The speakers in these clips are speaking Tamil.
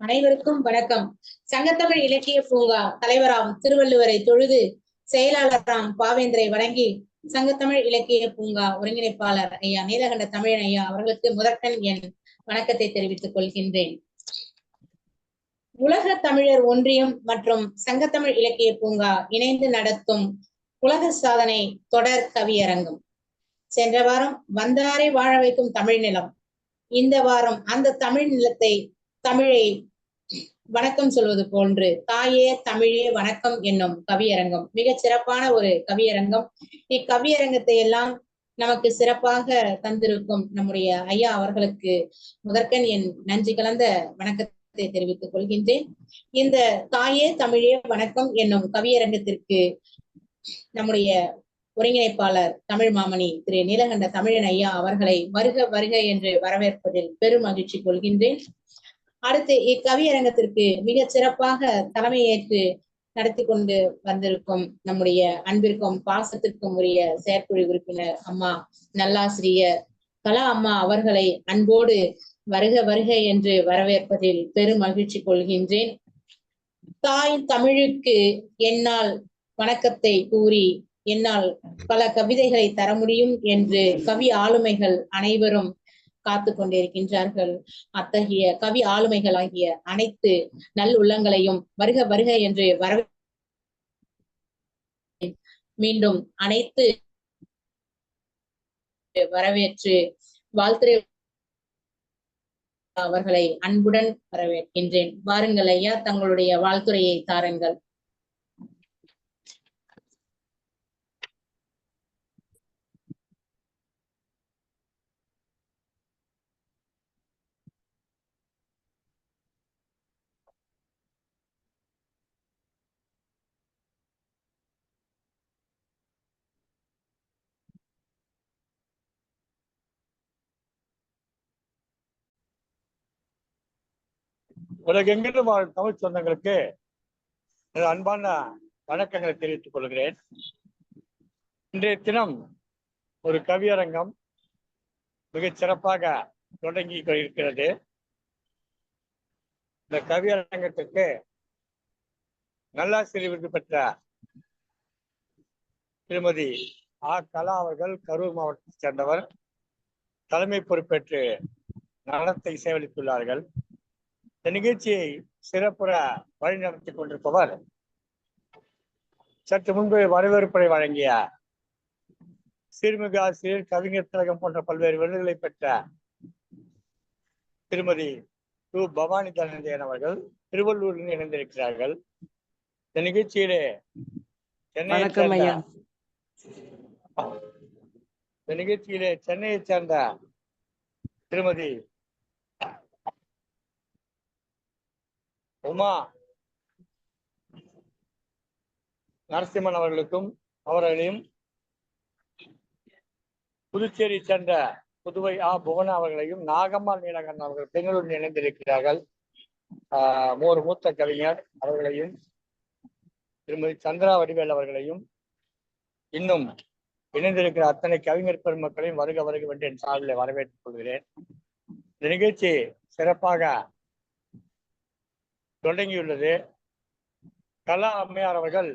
அனைவருக்கும் வணக்கம். சங்கத்தமிழ் இலக்கிய பூங்கா தலைவராம் திருவள்ளுவரை தொழுது செயலாளராம் பாவேந்தரை வணங்கி சங்கத்தமிழ் இலக்கிய பூங்கா ஒருங்கிணைப்பாளர் ஐயா நீலகண்ட தமிழன் ஐயா அவர்களுக்கு முதற்கண் என் வணக்கத்தை தெரிவித்துக் கொள்கின்றேன். உலக தமிழர் ஒன்றியம் மற்றும் சங்கத்தமிழ் இலக்கிய பூங்கா இணைந்து நடத்தும் உலக சாதனை தொடர் கவியரங்கம். சென்ற வாரம் வந்தாரை வாழ வைக்கும் தமிழ் நிலம், இந்த வாரம் அந்த தமிழ் நிலத்தை தமிழை வணக்கம் சொல்வது போன்று தாயே தமிழே வணக்கம் என்னும் கவியரங்கம் மிகச் சிறப்பான ஒரு கவியரங்கம். இக்கவியரங்கத்தை எல்லாம் நமக்கு சிறப்பாக தந்திருக்கும் நம்முடைய ஐயா அவர்களுக்கு முதற்கண் என் நன்றி கலந்த வணக்கத்தை தெரிவித்துக் கொள்கின்றேன். இந்த தாயே தமிழே வணக்கம் என்னும் கவியரங்கத்திற்கு நம்முடைய ஒருங்கிணைப்பாளர் தமிழ் மாமணி திரு நீலகண்ட தமிழன் ஐயா அவர்களை வருக வருக என்று வரவேற்பதில் பெரும் மகிழ்ச்சி கொள்கின்றேன். அடுத்து இக்கவியரங்கத்திற்கு மிக சிறப்பாக தலைமையேற்று நடத்தி கொண்டு வந்திருக்கும் நம்முடைய அன்பிற்கும் பாசத்திற்கும் உரிய செயற்குழு உறுப்பினர் அம்மா நல்லாசிரியர் கலா அம்மா அவர்களை அன்போடு வருக வருக என்று வரவேற்பதில் பெரும் மகிழ்ச்சி கொள்கின்றேன். தாய் தமிழுக்கு என்னால் வணக்கத்தை கூறி என்னால் பல கவிதைகளை தர முடியும் என்று கவி ஆளுமைகள் அனைவரும் காத்து கொண்டிருக்கின்றார்கள். அத்தகைய கவி ஆளுமைகள் ஆகிய அனைத்து நல் உள்ளங்களையும் வருக வருக என்று மீண்டும் அனைத்து வரவேற்று வாழ்த்துரை அவர்களை அன்புடன் வரவேற்கின்றேன். வாருங்கள் ஐயா, தங்களுடைய வாழ்த்துரையை தாருங்கள். உலகெங்கிலும் வாழும் தமிழ் சொந்தங்களுக்கு அன்பான வணக்கங்களை தெரிவித்துக் கொள்கிறேன். இன்றைய தினம் ஒரு கவியரங்கம் மிகச் சிறப்பாக தொடங்கி இருக்கிறது. இந்த கவியரங்கத்திற்கு நல்லாசிரியர் விருது பெற்ற திருமதி ஆ கலா அவர்கள் கரூர் மாவட்டத்தைச் சேர்ந்தவர் தலைமை பொறுப்பேற்று நடத்தை சேவளித்துள்ளார்கள். இந்த நிகழ்ச்சியை சிறப்புற வழிநடத்திக் கொண்டிருப்பவர் சற்று முன்பு வரவேற்புரை வழங்கிய சீர்மிகு ஆசிரியர், கவிஞர் திலகம் போன்ற பல்வேறு விருதுகளை பெற்ற திருமதி கு பவானி தனஞ்சயன் அவர்கள் திருவள்ளூரில் இணைந்திருக்கிறார்கள். இந்த நிகழ்ச்சியிலே சென்னையைச் சேர்ந்த திருமதி உமா நரசிம்மன் அவர்களையும் புதுச்சேரியை சேர்ந்த புதுவை புவனா அவர்களையும் நாகம்மாள் நீலகண்டன் அவர்கள் பெங்களூரில் இணைந்திருக்கிறார்கள். ஒரு மூத்த கவிஞர் அவர்களையும் திருமதி சந்திரா வடிவேல் அவர்களையும் இன்னும் இணைந்திருக்கிற அத்தனை கவிஞர் பெருமக்களையும் வருக வருக என்று என் சார்பில் வரவேற்றுக் கொள்கிறேன். இந்த நிகழ்ச்சி சிறப்பாக தொடங்கியுள்ளது. கலா அம்மையார் அவர்கள்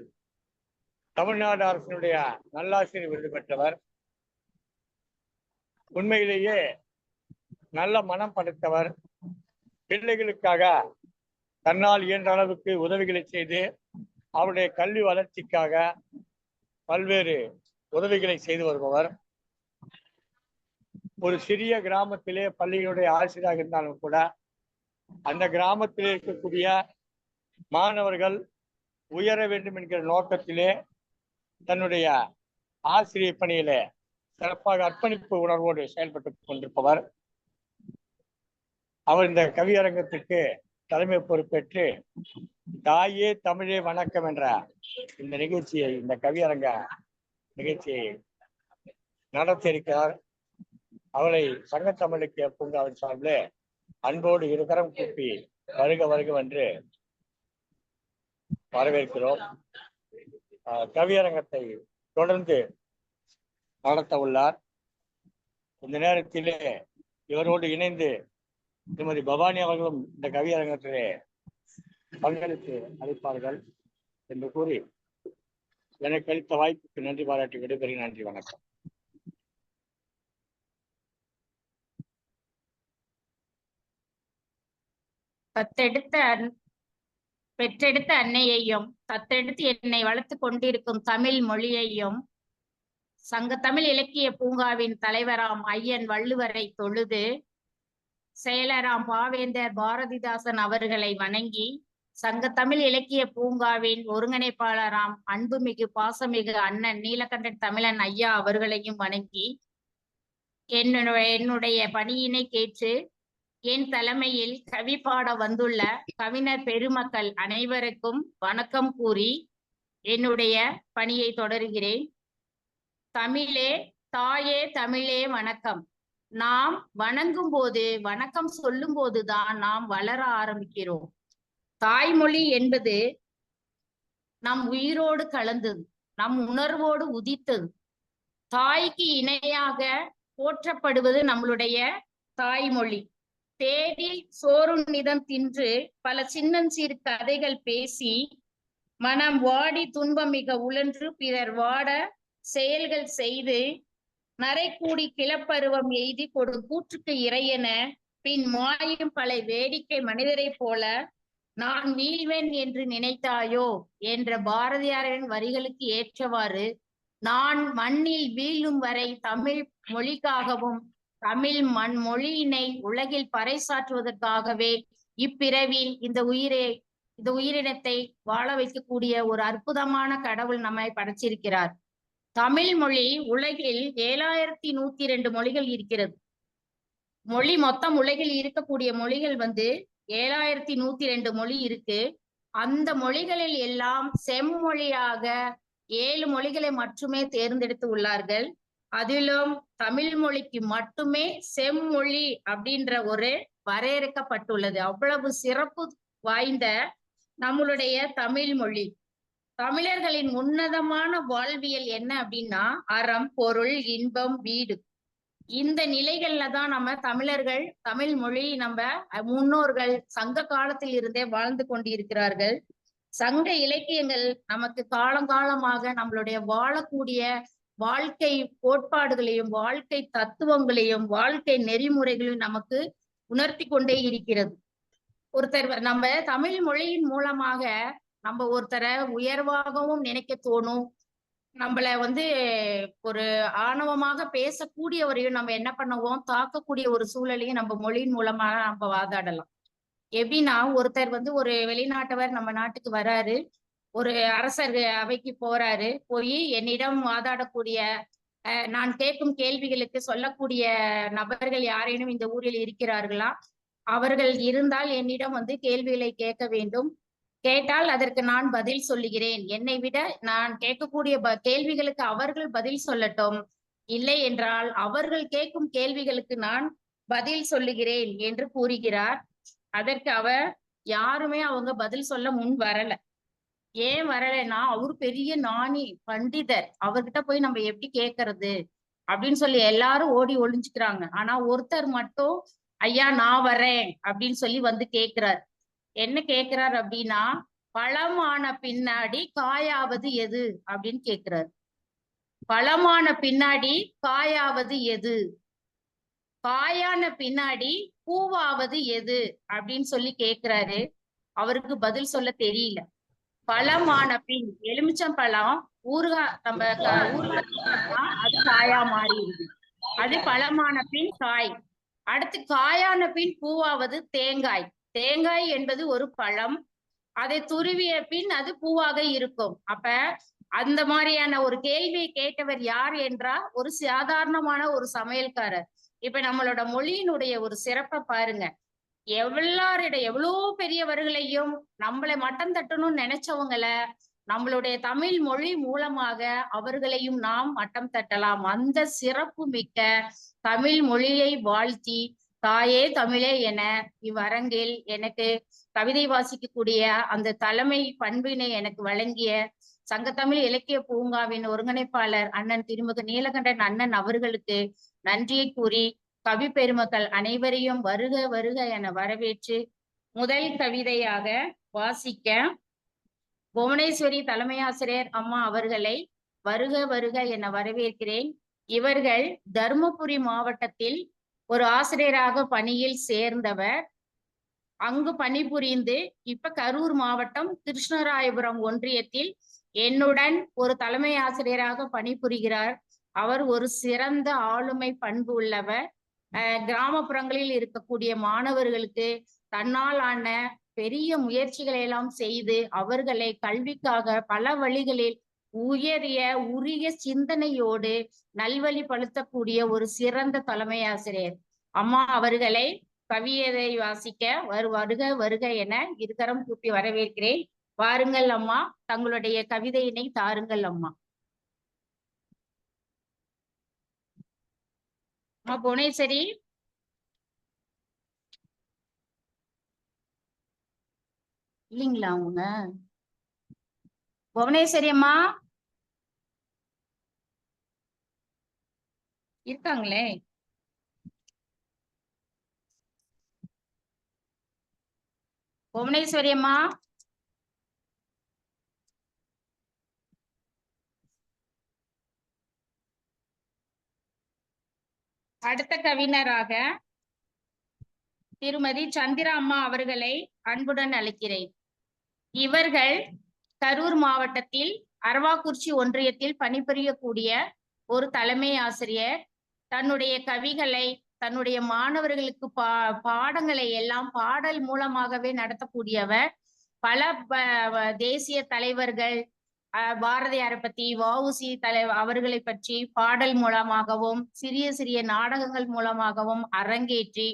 தமிழ்நாடு அரசினுடைய நல்லாசிரியர் விருது பெற்றவர். உண்மையிலேயே நல்ல மனம் படைத்தவர். பிள்ளைகளுக்காக தன்னால் இயன்ற அளவுக்கு உதவிகளை செய்து அவருடைய கல்வி வளர்ச்சிக்காக பல்வேறு உதவிகளை செய்து வருபவர். ஒரு சிறிய கிராமத்திலே பள்ளிகளுடைய ஆசிரியராக இருந்தாலும் கூட அந்த கிராமத்தில் இருக்கக்கூடிய மாணவர்கள் உயர வேண்டும் என்கிற நோக்கத்திலே தன்னுடைய ஆசிரியர் பணியிலே சிறப்பாக அர்ப்பணிப்பு உணர்வோடு செயல்பட்டுக் கொண்டிருப்பவர். அவர் இந்த கவியரங்கத்திற்கு தலைமை பொறுப்பேற்று தாயே தமிழே வணக்கம் என்ற இந்த கவியரங்க நிகழ்ச்சியை நடத்தி இருக்கிறார். அவரை சங்கத்தமிழ் இலக்கிய பூங்காவின் சார்பிலே அன்போடு இருகரம் கூப்பி வருக வருக என்று வரவேற்கிறோம். கவியரங்கத்தை தொடர்ந்து நடத்த உள்ளார். இந்த நேரத்திலே இவரோடு இணைந்து திருமதி பவானி அவர்களும் இந்த கவியரங்கத்திலே பங்களித்து அளிப்பார்கள் என்று கூறி எனக்கு அளித்த வாய்ப்புக்கு நன்றி பாராட்டி விடைபெறுகிறேன். நன்றி, வணக்கம். பெற்றெடுத்த அன்னையையும் தத்தெடுத்து என்னை வளர்த்து கொண்டிருக்கும் தமிழ் மொழியையும் சங்கத்தமிழ் இலக்கிய பூங்காவின் தலைவராம் ஐயன் வள்ளுவரை தொழுது செயலராம் பாவேந்தர் பாரதிதாசன் அவர்களை வணங்கி சங்கத்தமிழ் இலக்கிய பூங்காவின் ஒருங்கிணைப்பாளராம் அன்புமிகு பாசமிகு அண்ணன் நீலகண்டன் தமிழன் ஐயா அவர்களையும் வணங்கி என்னுடைய பணியினை கேட்டு என் தலைமையில் கவி பாட வந்துள்ள கவிஞர் பெருமக்கள் அனைவருக்கும் வணக்கம் கூறி என்னுடைய பணியை தொடர்கிறேன். தமிழே தாயே தமிழே வணக்கம். நாம் வணங்கும் போது வணக்கம் சொல்லும் போதுதான் நாம் வளர ஆரம்பிக்கிறோம். தாய்மொழி என்பது நம் உயிரோடு கலந்தது, நம் உணர்வோடு உதித்தது. தாய்க்கு இணையாக போற்றப்படுவது நம்மளுடைய தாய்மொழி. தேடி சோறுநிதம் தின்று பல சின்னஞ்சிறு கதைகள் பேசி மனம் வாடி துன்பம் மிக உழன்று பிறர் வாட செயல்கள் செய்து நரைக்கூடி கிளப்பருவம் எய்தி கொடு கூற்றுக்கு இறையென பின் மாயும் பல வேடிக்கை மனிதரை போல நான் வீழ்வேன் என்று நினைத்தாயோ என்ற பாரதியாரின் வரிகளுக்கு ஏற்றவாறு நான் மண்ணில் வீழும் வரை தமிழ் மொழிக்காகவும் தமிழ் மொழியினை உலகில் பறைசாற்றுவதற்காகவே இப்பிறவில் இந்த உயிரினத்தை வாழ வைக்கக்கூடிய ஒரு அற்புதமான கடவுள் நம்மை படைச்சிருக்கிறார். தமிழ் மொழி உலகில் 7102 மொழிகள் இருக்கிறது. மொத்தம் உலகில் இருக்கக்கூடிய மொழிகள் 7102 மொழி இருக்கு. அந்த மொழிகளில் எல்லாம் செம்மொழியாக 7 மொழிகளை மட்டுமே தேர்ந்தெடுத்து உள்ளார்கள். அதிலும் தமிழ் மொழிக்கு மட்டுமே செம்மொழி அப்படின்ற ஒரு வரையறுக்கப்பட்டுள்ளது. அவ்வளவு சிறப்பு வாய்ந்த நம்மளுடைய தமிழ் மொழி. தமிழர்களின் உன்னதமான வாழ்வியல் என்ன அப்படின்னா அறம், பொருள், இன்பம், வீடு. இந்த நிலைகள்ல தான் நம்ம தமிழர்கள் தமிழ் மொழி நம்ம முன்னோர்கள் சங்க காலத்தில் இருந்தே வாழ்ந்து கொண்டிருக்கிறார்கள். சங்க இலக்கியங்கள் நமக்கு காலங்காலமாக நம்மளுடைய வாழக்கூடிய வாழ்க்கை கோட்பாடுகளையும் வாழ்க்கை தத்துவங்களையும் வாழ்க்கை நெறிமுறைகளையும் நமக்கு உணர்த்தி கொண்டே இருக்கிறது. ஒருத்தர் நம்ம தமிழ் மொழியின் மூலமாக நம்ம ஒருத்தரை உயர்வாகவும் நினைக்க தோணும். நம்மள ஒரு ஆணவமாக பேசக்கூடியவரையும் நம்ம என்ன பண்ணுவோம், தாக்கக்கூடிய ஒரு சூழலையும் நம்ம மொழியின் மூலமா நம்ம வாதாடலாம். எப்படின்னா ஒருத்தர் ஒரு வெளிநாட்டவர் நம்ம நாட்டுக்கு வராரு, ஒரு அரசர் அவைக்கு போறாரு. போய் என்னிடம் வாதாடக்கூடிய நான் கேட்கும் கேள்விகளுக்கு சொல்லக்கூடிய நபர்கள் யாரேனும் இந்த ஊரில் இருக்கிறார்களா? அவர்கள் இருந்தால் என்னிடம் கேள்விகளை கேட்க வேண்டும். கேட்டால் அதற்கு நான் பதில் சொல்லுகிறேன். என்னை விட நான் கேட்கக்கூடிய கேள்விகளுக்கு அவர்கள் பதில் சொல்லட்டும். இல்லை என்றால் அவர்கள் கேட்கும் கேள்விகளுக்கு நான் பதில் சொல்லுகிறேன் என்று கூறுகிறார். அதற்கு அவர் யாருமே அவங்க பதில் சொல்ல முன் வரல. ஏன் வரலைன்னா அவரு பெரிய ஞானி பண்டிதர், அவர்கிட்ட போய் நம்ம எப்படி கேட்கறது அப்படின்னு சொல்லி எல்லாரும் ஓடி ஒளிஞ்சுக்கிறாங்க. ஆனா ஒருத்தர் மட்டும் ஐயா நான் வரேன் அப்படின்னு சொல்லி கேட்கிறார். என்ன கேட்கிறார் அப்படின்னா பழமான பின்னாடி காயாவது எது அப்படின்னு கேட்கிறார். பழமான பின்னாடி காயாவது எது, காயான பின்னாடி பூவாவது எது அப்படின்னு சொல்லி கேட்கிறாரு. அவருக்கு பதில் சொல்ல தெரியல. பழமான பின் எலுமிச்சம்பழம் ஊறுகாய் நம்ம ஊறுகாய் அது காயா மாறிடுது. அது பழமான பின் காய். அடுத்து காயான பின் பூவாவது தேங்காய். தேங்காய் என்பது ஒரு பழம், அதை துருவிய பின் அது பூவாக இருக்கும். அப்ப அந்த மாதிரியான ஒரு கேள்வியை கேட்டவர் யார் என்றால் ஒரு சாதாரணமான ஒரு சமையல்காரர். இப்ப நம்மளோட மொழியினுடைய ஒரு சிறப்பை பாருங்க. எவ்வளோ பெரியவர்களையும் நம்மளை மட்டம் தட்டணும்னு நினைச்சவங்கள நம்மளுடைய தமிழ் மொழி மூலமாக அவர்களையும் நாம் மட்டம் தட்டலாம். அந்த சிறப்பு மிக்க தமிழ் மொழியை வாழ்த்தி தாயே தமிழே என இவ்வரங்கில் எனக்கு கவிதை வாசிக்கக்கூடிய அந்த தலைமை பண்பினை எனக்கு வழங்கிய சங்கத்தமிழ் இலக்கிய பூங்காவின் ஒருங்கிணைப்பாளர் அண்ணன் திருமிகு நீலகண்டன் அண்ணன் அவர்களுக்கு நன்றியை கூறி கவி பெருமக்கள் அனைவரையும் வருக வருக என வரவேற்று முதல் கவிதையாக வாசிக்க புவனேஸ்வரி தலைமை ஆசிரியர் அம்மா அவர்களை வருக வருக என வரவேற்கிறேன். இவர்கள் தருமபுரி மாவட்டத்தில் ஒரு ஆசிரியராக பணியில் சேர்ந்தவர். அங்கு பணிபுரிந்து இப்ப கரூர் மாவட்டம் கிருஷ்ணராயபுரம் ஒன்றியத்தில் என்னுடன் ஒரு தலைமை ஆசிரியராக பணிபுரிகிறார். அவர் ஒரு சிறந்த ஆளுமை பண்பு உள்ளவர். கிராமப்புறங்களில் இருக்கக்கூடிய மாணவர்களுக்கு தன்னால் ஆன பெரிய முயற்சிகளை எல்லாம் செய்து அவர்களை கல்விக்காக பல வழிகளில் உரிய சிந்தனையோடு நல்வழிப்படுத்தக்கூடிய ஒரு சிறந்த தலைமை ஆசிரியர். அம்மா அவர்களை கவியதை வாசிக்க வருக வருக என இருகரம் கூப்பி வரவேற்கிறேன். வாருங்கள் அம்மா, தங்களுடைய கவிதையினை தாருங்கள் அம்மா. அம்மா புவனேஸ்வரி, இல்லைங்களா அவங்க? புவனேஸ்வரி அம்மா இருக்காங்களே. புவனேஸ்வரி அம்மா, அடுத்த கவிஞராக திருமதி சந்திரா அம்மா அவர்களை அன்புடன் அழைக்கிறேன். இவர்கள் கரூர் மாவட்டத்தில் அரவாக்குறிச்சி ஒன்றியத்தில் பணிபுரியக்கூடிய ஒரு தலைமை ஆசிரியர். தன்னுடைய கவிகளை தன்னுடைய மாணவர்களுக்கு பாடங்களை எல்லாம் பாடல் மூலமாகவே நடத்தக்கூடியவர். பல தேசிய தலைவர்கள், பாரதியாரை பற்றி, வஉசி அவர்களை பற்றி பாடல் மூலமாகவும் சிறிய சிறிய நாடகங்கள் மூலமாகவும் அரங்கேற்றி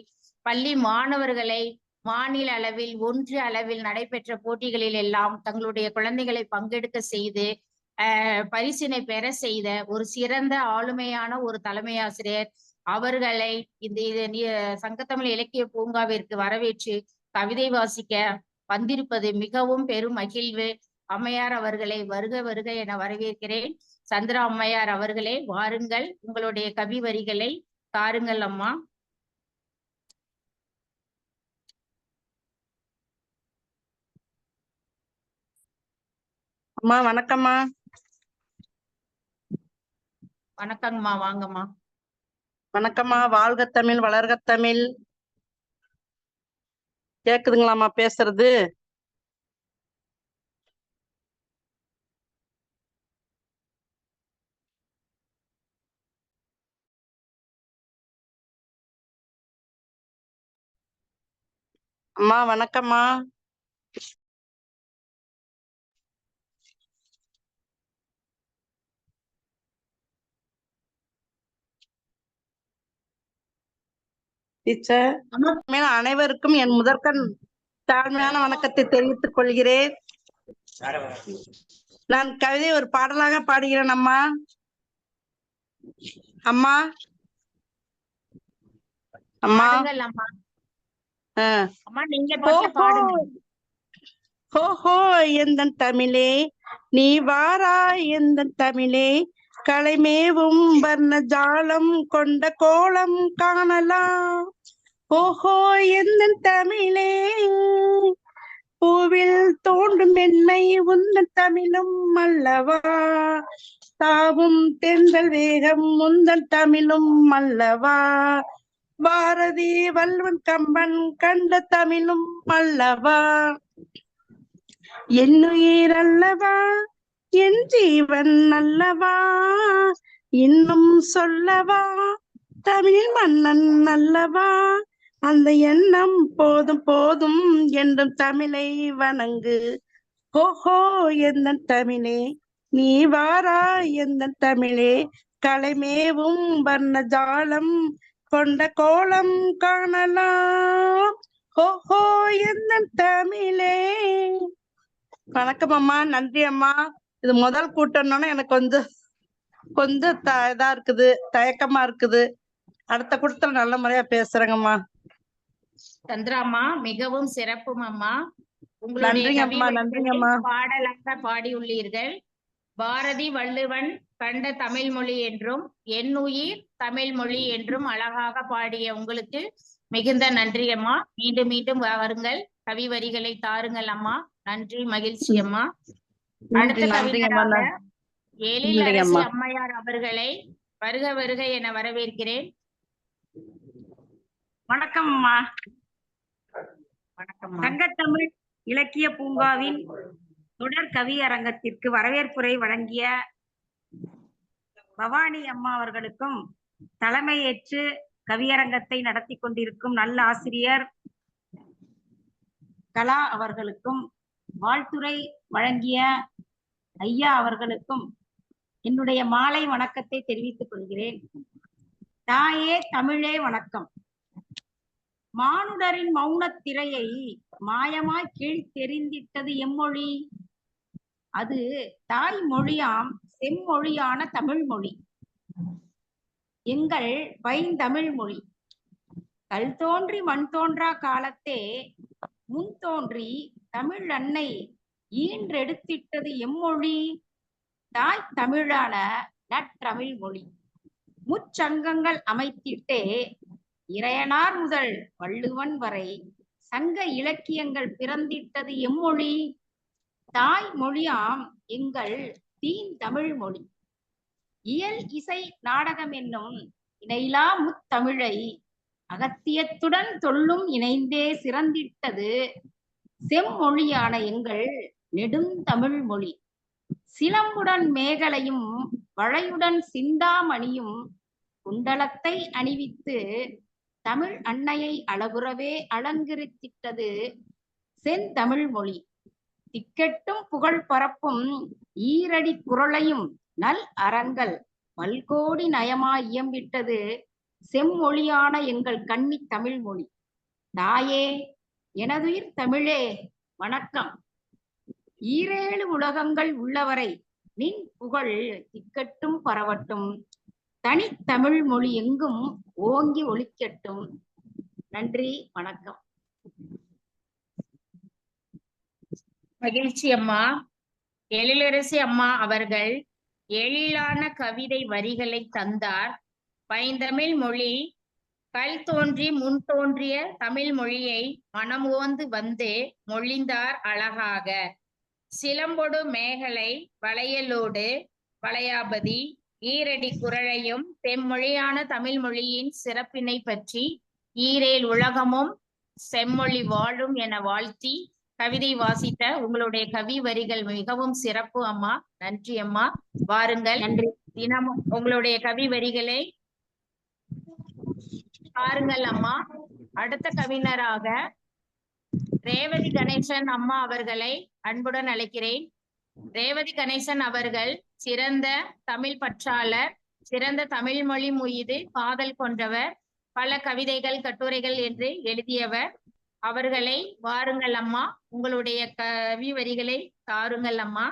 பள்ளி மாணவர்களை மாநில அளவில் ஒன்றிய அளவில் நடைபெற்ற போட்டிகளில் எல்லாம் தங்களுடைய குழந்தைகளை பங்கெடுக்க செய்து பரிசினை பெற செய்த ஒரு சிறந்த ஆளுமையான ஒரு தலைமை ஆசிரியர். அவர்களை இந்த சங்கத்தமிழ் இலக்கிய பூங்காவிற்கு வரவேற்று கவிதை வாசிக்க வந்திருப்பது மிகவும் பெரும் மகிழ்வு. அம்மையார் அவர்களை வருக வருக என வரவேற்கிறேன். சந்திரா அம்மையார் அவர்களே, வாருங்கள், உங்களுடைய கவி வரிகளை தாருங்கள் அம்மா. அம்மா வணக்கம்மா. வணக்கங்கம்மா, வாங்கம்மா. வணக்கம்மா. வாழ்க தமிழ், வளர்க தமிழ். கேக்குதுங்களாம்மா பேசுறது? அம்மா வணக்கம்மா. டீச்சர், அனைவருக்கும் என் முதற்கண் தாழ்மையான வணக்கத்தை தெரிவித்துக் கொள்கிறேன். நான் கவிதை ஒரு பாடலாக பாடுகிறேன் அம்மா. அம்மா அம்மா ஹோஹோ எந்தன் தமிழே, நீ வாராய் எந்தன் தமிழே, கலைமேவும் வர்ண ஜாலம் கொண்ட கோலம் காணலாம். ஓஹோ எந்தன் தமிழே, பூவில் தோண்டும் என்னை உந்தன் தமிழும் அல்லவா, தாவும் தென்றல் வேகம் உந்தன் தமிழும் அல்லவா, பாரதி வல்வன் கம்பன் கண்ட தமிழும் அல்லவா, என்னுயிர் அல்லவா, என் ஜீவன் அல்லவா, இன்னும் சொல்லவா, தமிழ் மன்னன் அல்லவா, அந்த எண்ணம் போதும் போதும் என்றும் தமிழை வணங்கு. ஓஹோ எந்தன் தமிழே, நீ வாரா எந்தன் தமிழே, கலைமேவும் வர்ண ஜாலம் கொண்ட கோலம் காணலாம். ஓஹோ எந்தன் தமிழே. வணக்கம் அம்மா, நன்றி அம்மா. இது முதல் கூட்டம்னோன்னா எனக்கு கொஞ்சம் இதா இருக்குது, தயக்கமா இருக்குது. அடுத்த கூட்டத்துல நல்ல முறையா பேசுறேங்கம்மா. சந்திராம்மா, மிகவும் சிறப்பும் அம்மா. நன்றிங்கம்மா, நன்றிங்கம்மா. பாடலாக பாடியுள்ளீர்கள். பாரதி வள்ளுவன் கண்ட தமிழ் மொழி என்றும் என்னுயிர் தமிழ் மொழி என்றும் அழகாக பாடிய உங்களுக்கு மிகுந்த நன்றி அம்மா. மீண்டும் மீண்டும் வருங்கள், கவி வரிகளை தாருங்கள் அம்மா. நன்றி, மகிழ்ச்சி அம்மா. அடுத்த கவிஞராக எழிலரசி அம்மையார் அவர்களை வருக வருக என வரவேற்கிறேன். வணக்கம் அம்மா. வணக்கம். சங்கத்தமிழ் இலக்கிய பூங்காவின் தொடர் கவியரங்கத்திற்கு வரவேற்புரை வழங்கிய பவானி அம்மா அவர்களுக்கும், தலைமையேற்று கவியரங்கத்தை நடத்தி கொண்டிருக்கும் நல்ல ஆசிரியர் கலா அவர்களுக்கும், வாழ்த்துரை வழங்கிய ஐயா அவர்களுக்கும் என்னுடைய மாலை வணக்கத்தை தெரிவித்துக் கொள்கிறேன். தாயே தமிழே வணக்கம். மானுடரின் மௌனத் திரையை மாயமாய் கீழ் தெரிந்திட்டது எம்மொழி. அது தாய் மொழியாம் செம்மொழியான தமிழ் மொழி. எங்கள் பைந்தமிழ் மொழி கல் தோன்றி மண் தோன்றா காலத்தே முன் தோன்றி தமிழ் அன்னை ஈன்றெடுத்திட்டது எம்மொழி. தாய் தமிழான நற்றமிழ் மொழி. முச்சங்கங்கள் அமைத்திட்டே இறையனார் முதல் வள்ளுவன் வரை சங்க இலக்கியங்கள் பிறந்திட்டது எம்மொழி. தாய் மொழியாம் எங்கள் தீன் தமிழ் மொழி. இயல் இசை நாடகம் என்னும் இணையிலா முத்தமிழை அகத்தியத்துடன் தொல்லும் இணைந்தே சிறந்திட்டது செம்மொழியான எங்கள் நெடுந்தமிழ் மொழி. சிலம்புடன் மேகலையும் வளையுடன் சிந்தாமணியும் குண்டலத்தை அணிவித்து தமிழ் அன்னையை அழகுறவே அலங்கரித்திட்டது செந்தமிழ் மொழி. திக்கெட்டும் புகழ் பரப்பும் ஈரடி குரலையும் நல் அறங்கள் பல்கோடி நயமாய் இயம்பிட்டது செம்மொழியான எங்கள் கன்னி தமிழ் மொழி. தாயே எனதுயிர் தமிழே வணக்கம். ஈரேழு உலகங்கள் உள்ளவரை நின் புகழ் திக்கட்டும் பரவட்டும். தனித்தமிழ் மொழி எங்கும் ஓங்கி ஒலிக்கட்டும். நன்றி, வணக்கம். மகிழ்ச்சி அம்மா. எழிலரசி அம்மா அவர்கள் எழிலான கவிதை வரிகளை தந்தார். பைந்தமிழ் மொழி கல் தோன்றி முன் தோன்றிய தமிழ் மொழியை மனமோந்து வந்து மொழிந்தார் அழகாக. சிலம்பொடு மேகலை வளையலோடு வளையாபதி ஈரடி குரலையும் செம்மொழியான தமிழ் மொழியின் சிறப்பினை பற்றி ஈரேல் உலகமும் செம்மொழி வாழும் என வாழ்த்தி கவிதை வாசித்த உங்களுடைய கவி வரிகள் மிகவும் சிறப்பு அம்மா. நன்றி அம்மா. வாருங்கள், நன்றி. தினமும் உங்களுடைய கவி வரிகளை பாருங்கள் அம்மா. அடுத்த கவிஞராக ரேவதி கணேசன் அம்மா அவர்களை அன்புடன் அழைக்கிறேன். ரேவதி கணேசன் அவர்கள் சிறந்த தமிழ் பற்றாளர், சிறந்த தமிழ் மொழி மீது காதல் கொண்டவர், பல கவிதைகள் கட்டுரைகள் என்று எழுதியவர். அவர்களை வாருங்கள் அம்மா, உங்களுடைய கவி வரிகளை தாருங்கள் அம்மா.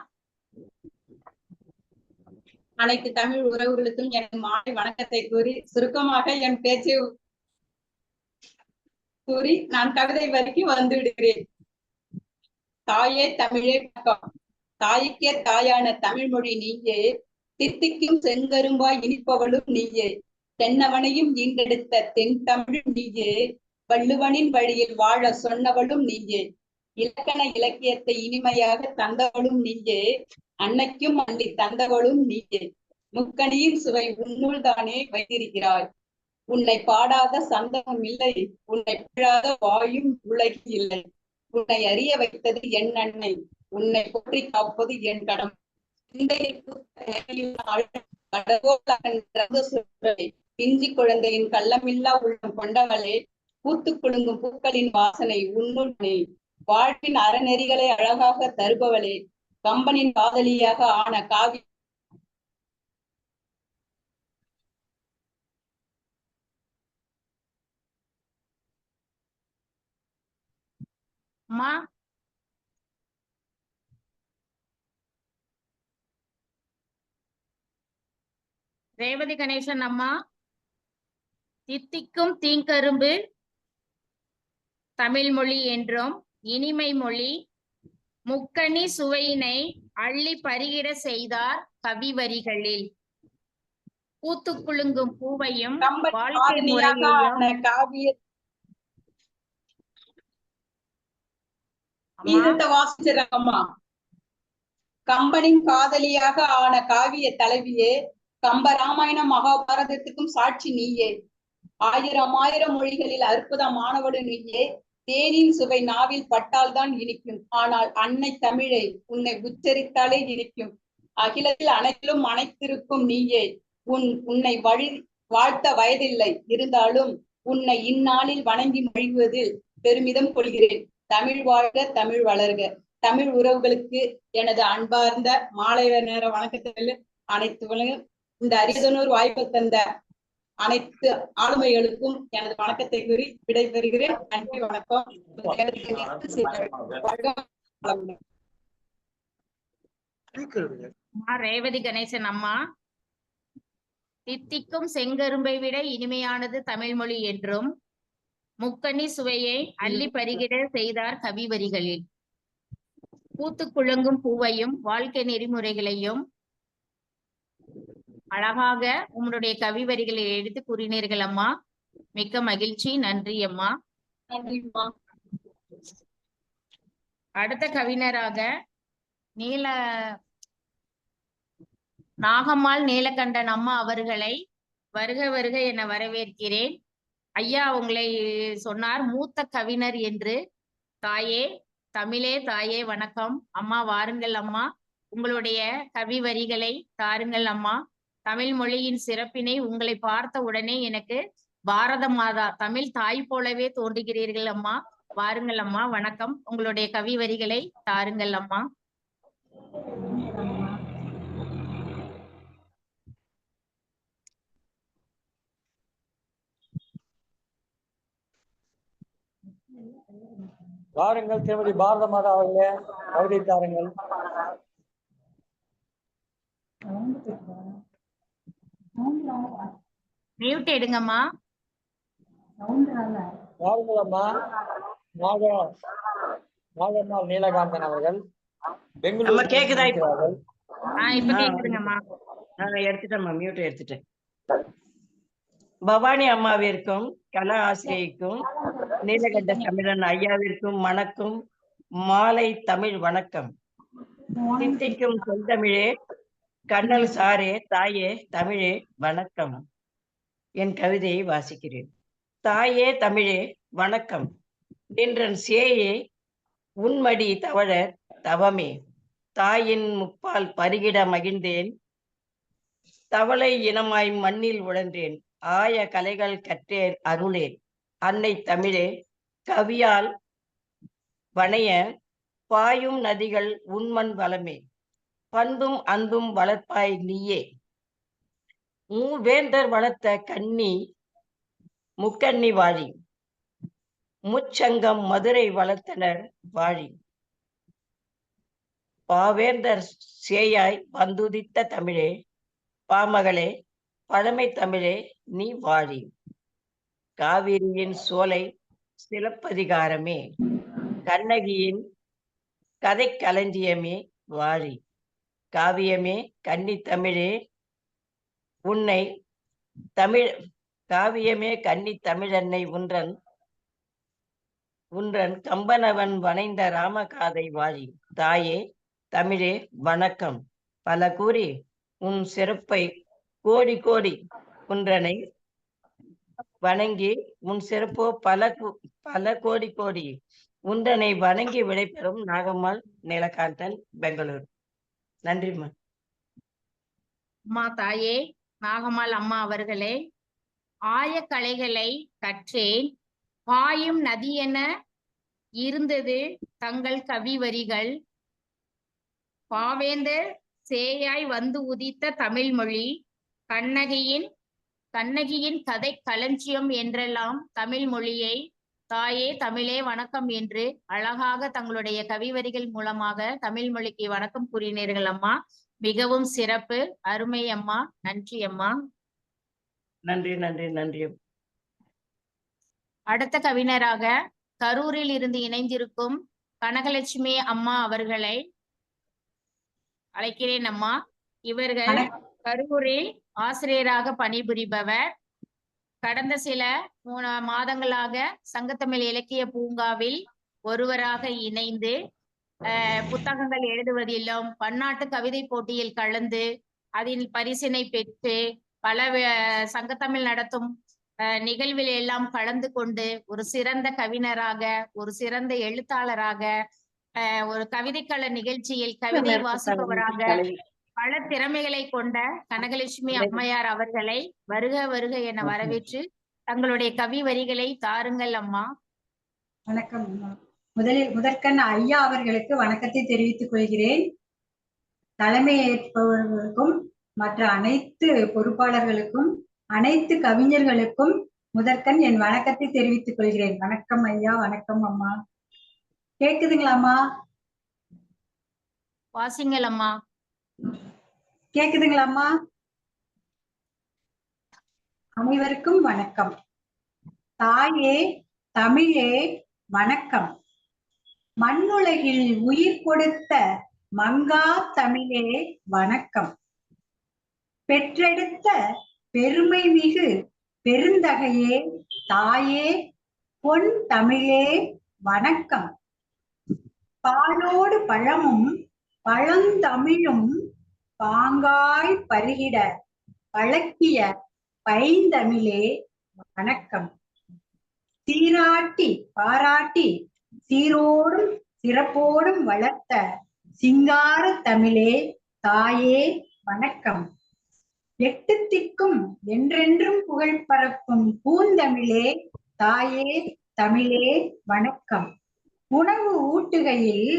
அனைத்து தமிழ் உறவுகளுக்கும் என் மாலை வணக்கத்தை கூறி சுருக்கமாக என் பேச்சை கூறி நான் கவிதை வரைக்கு வந்து விடுகிறேன். தாயே தமிழே வணக்கம். தாய்க்கே தாயான தமிழ் மொழி நீயே, தித்திக்கும் செங்கரும்பாய் இனிப்பவளும் நீயே, தென்னவனையும் ஈண்டெடுத்த தென் தமிழும் நீயே, வள்ளுவனின் வழியில் வாழ சொன்னவளும் நீயே, இலக்கண இலக்கியத்தை இனிமையாக தந்தவளும் நீயே, அன்னைக்கும் அள்ளி தந்தவளும் நீயே, முக்கணியின் சுவை உன்னுள் தானே வைத்திருக்கிறாய், உன்னை பாடாத சந்தமும் இல்லை, உன்னை பிழாத வாயும் உலகில் இல்லை, உன்னை அறிய வைத்தது என் அன்னை, உன்னை போற்றி காப்பது என் கடமை, பிஞ்சி குழந்தையின் கள்ளமில்லா உள்ளம் கொண்டவளே, பூத்து குலுங்கும் பூக்களின் வாசனை உன்னுடனே, வாழ்வின் அறநெறிகளை அழகாக தருபவளே, கம்பனின் காதலியாக ஆன காவி அம்மா. ரேவதி கணேசன் அம்மா, தித்திக்கும் தீங்கரும்பு தமிழ் மொழி என்றும் இனிமை மொழி, முக்கணி சுவையினை அள்ளி பருகிட செய்தார் கவி வரிகளில். பூத்து குலுங்கும் பூவையும் கம்பன் வாழ்க்கை காதலியாக முறையையும். ஆன காவிய அம்மா, கீதத்தை வாசிச்சிடறேம்மா. கம்பனின் காதலியாக ஆன காவிய தலைவியே, கம்ப ராமாயண மகாபாரதத்துக்கும் சாட்சி நீயே. ஆயிரம் ஆயிரம் மொழிகளில் அற்புதமானவடு நீயே. தேனின் சுவை நாவில் பட்டால்தான் இனிக்கும். ஆனால் அன்னை தமிழை உன்னை உச்சரித்தாலே இனிக்கும். அகிலத்தில் அனைத்திலும் அனைத்திருக்கும் நீயே. உன்னை வாழ்த்த வயதில்லை, இருந்தாலும் உன்னை இந்நாளில் வணங்கி மொழிவதில் பெருமிதம் கொள்கிறேன். தமிழ் வாழ்க, தமிழ் வளர்க. தமிழ் உறவுகளுக்கு எனது அன்பார்ந்த மாலை நேர வணக்கத்தில் அனைத்து இந்த அரியதனூர் வாய்ப்பு தந்த அனைத்து ஆளுமைகளுக்கும் எனது வணக்கத்தை கூறி விடைபெறுகிறேன். நன்றி, வணக்கம். ரேவதி கணேசன் அம்மா, தித்திக்கும் செங்கரும்பை விட இனிமையானது தமிழ் மொழி என்றும் முக்கனி சுவையை அள்ளி பருகிட செய்தார் கவி வரிகளில். பூத்து குலுங்கும் பூவையும் வாழ்க்கை நெறிமுறைகளையும் அழகாக உங்களுடைய கவி வரிகளை எடுத்து கூறினீர்கள் அம்மா. மிக்க மகிழ்ச்சி, நன்றி அம்மா. நன்றிம்மா. அடுத்த கவிஞராக நாகம்மாள் நீலகண்டன் அம்மா அவர்களை வருக வருக என வரவேற்கிறேன். ஐயா உங்களை சொன்னார் மூத்த கவிஞர் என்று. தாயே தமிழே தாயே வணக்கம். அம்மா வாருங்கள் அம்மா, உங்களுடைய கவி வரிகளை தாருங்கள் அம்மா. தமிழ் மொழியின் சிறப்பினை உங்களை பார்த்த உடனே எனக்கு பாரத மாதா தமிழ் தாய் போலவே தோன்றுகிறீர்கள் அம்மா. வாருங்கள் அம்மா, வணக்கம். உங்களுடைய கவி வரிகளை தாருங்கள் அம்மா. வாருங்கள் திருமதி பாரத மாதா அவர்களே, கவிதை தாருங்கள். மியூட் எடுங்கம்மா. வாருங்கள் அம்மா. நாகம்மாள் நீலகாந்தன் அவர்கள் பெங்களூர் கேக்குதா? இப்ப கேக்குதுங்கம்மா. எடுத்துட்டேன்மா, மியூட் எடுத்துட்டேன். பவானி அம்மாவிற்கும் கலா ஆசிரியைக்கும் நீலகண்ட தமிழன் ஐயாவிற்கும் வணக்கம். மாலை தமிழ் வணக்கம். தித்திக்கும் செந்தமிழே, கண்ணல் சாரே, தாயே தமிழே வணக்கம். என் கவிதையை வாசிக்கிறேன். தாயே தமிழே வணக்கம். நின்றன் சேயே உன்மடி தவழ தவமே. தாயின் முப்பால் பருகிட மகிழ்ந்தேன். தவளை இனமாய் மண்ணில் உழன்றேன். ஆய கலைகள் கற்றேன் அருளேன். அன்னை தமிழே கவியால் வணைய பாயும் நதிகள் உண்மண் வளமே. பண்பும் அன்பும் வளர்ப்பாய் நீயே. மூவேந்தர் வளர்த்த கன்னி முக்கண்ணி வாழி. முச்சங்கம் மதுரை வளர்த்தனர் வாழி. பாவேந்தர் சேயாய் வந்துதித்த தமிழே, பாமகளே பழமை தமிழே நீ வாழி. காவிரியின் சோலை சிலப்பதிகாரமே, கண்ணகியின் கதை களஞ்சியமே வாழி. காவியமே கன்னி தமிழே உன்னை தமிழ் காவியமே கன்னி தமிழன்னை உன்றன் கம்பனவன் வணைந்த ராமகாதை வாழி. தாயே தமிழே வணக்கம். பல கூறி உன் சிறப்பை கோடி கோடி குன்றனை வணங்கி உன் சிறப்போ பல கோடி கோடி உன்றனை வணங்கி விடைபெறும் நாகம்மாள் நீலகாந்தன், பெங்களூர். நன்றிம்மா. அம்மா தாயே நாகம்மாள் அம்மா அவர்களே, ஆய கலைகளை கற்றேன். பாயும் நதி என இருந்தது தங்கள் கவி வரிகள். பாவேந்தர் சேயாய் வந்து உதித்த தமிழ் மொழி. கண்ணகியின் கதை களஞ்சியம் என்றெல்லாம் தமிழ் மொழியை தாயே தமிழே வணக்கம் என்று அழகாக தங்களுடைய கவிவரிகள் மூலமாக தமிழ் மொழிக்கு வணக்கம் கூறினீர்கள் அம்மா. மிகவும் சிறப்பு, அருமை அம்மா. நன்றி அம்மா. நன்றி நன்றி நன்றி. அடுத்த கவிஞராக கரூரில் இருந்து இணைந்திருக்கும் கனகலட்சுமி அம்மா அவர்களை அழைக்கிறேன் அம்மா. இவர்கள் வணக்கம். கரூரில் ஆசிரியராக பணிபுரிபவர். கடந்த சில மாதங்களாக சங்கத்தமிழ் இலக்கிய பூங்காவில் ஒருவராக இணைந்து புத்தகங்கள் எழுதுவதிலும் பன்னாட்டு கவிதை போட்டியில் கலந்து அதில் பரிசினை பெற்று பல சங்கத்தமிழ் நடத்தும் நிகழ்வில் எல்லாம் கலந்து கொண்டு ஒரு சிறந்த கவிஞராக, ஒரு சிறந்த எழுத்தாளராக, ஒரு கவிதைக்கள நிகழ்ச்சியில் கவிதை வாசிப்பவராக பல திறமைகளை கொண்ட கனகலட்சுமி அம்மையார் அவர்களை வருக வருக என வரவேற்று தங்களுடைய கவி வரிகளை தாருங்கள் அம்மா. வணக்கம். முதற்கண் ஐயா அவர்களுக்கு வணக்கத்தை தெரிவித்துக் கொள்கிறேன். தலைமை ஏற்பவர்களுக்கும் மற்ற அனைத்து பொறுப்பாளர்களுக்கும் அனைத்து கவிஞர்களுக்கும் முதற்கண் என் வணக்கத்தை தெரிவித்துக் கொள்கிறேன். வணக்கம் ஐயா, வணக்கம் அம்மா. கேக்குதுங்களாம்மா? வாசிங்கள் அம்மா. கேக்குதுங்களாம்மா? அனைவருக்கும் வணக்கம். தாயே தமிழே வணக்கம். மண்ணுலகில் உயிர் கொடுத்த மங்கா தமிழே வணக்கம். பெற்றெடுத்த பெருமை மிகு பெருந்தகையே தாயே பொன் தமிழே வணக்கம். பாலோடு பழமும் பழந்தமிழும் பாங்காய் பருகிட பழக்கிய பைந்தமிழே வணக்கம். சீராட்டி பாராட்டி சீரோடும் சிறப்போடும் வளர்த்த சிங்கார தமிழே தாயே வணக்கம். எட்டு திக்கும் என்றென்றும் புகழ் பரப்பும் பூந்தமிழே தாயே தமிழே வணக்கம். உணவு ஊட்டுகையில்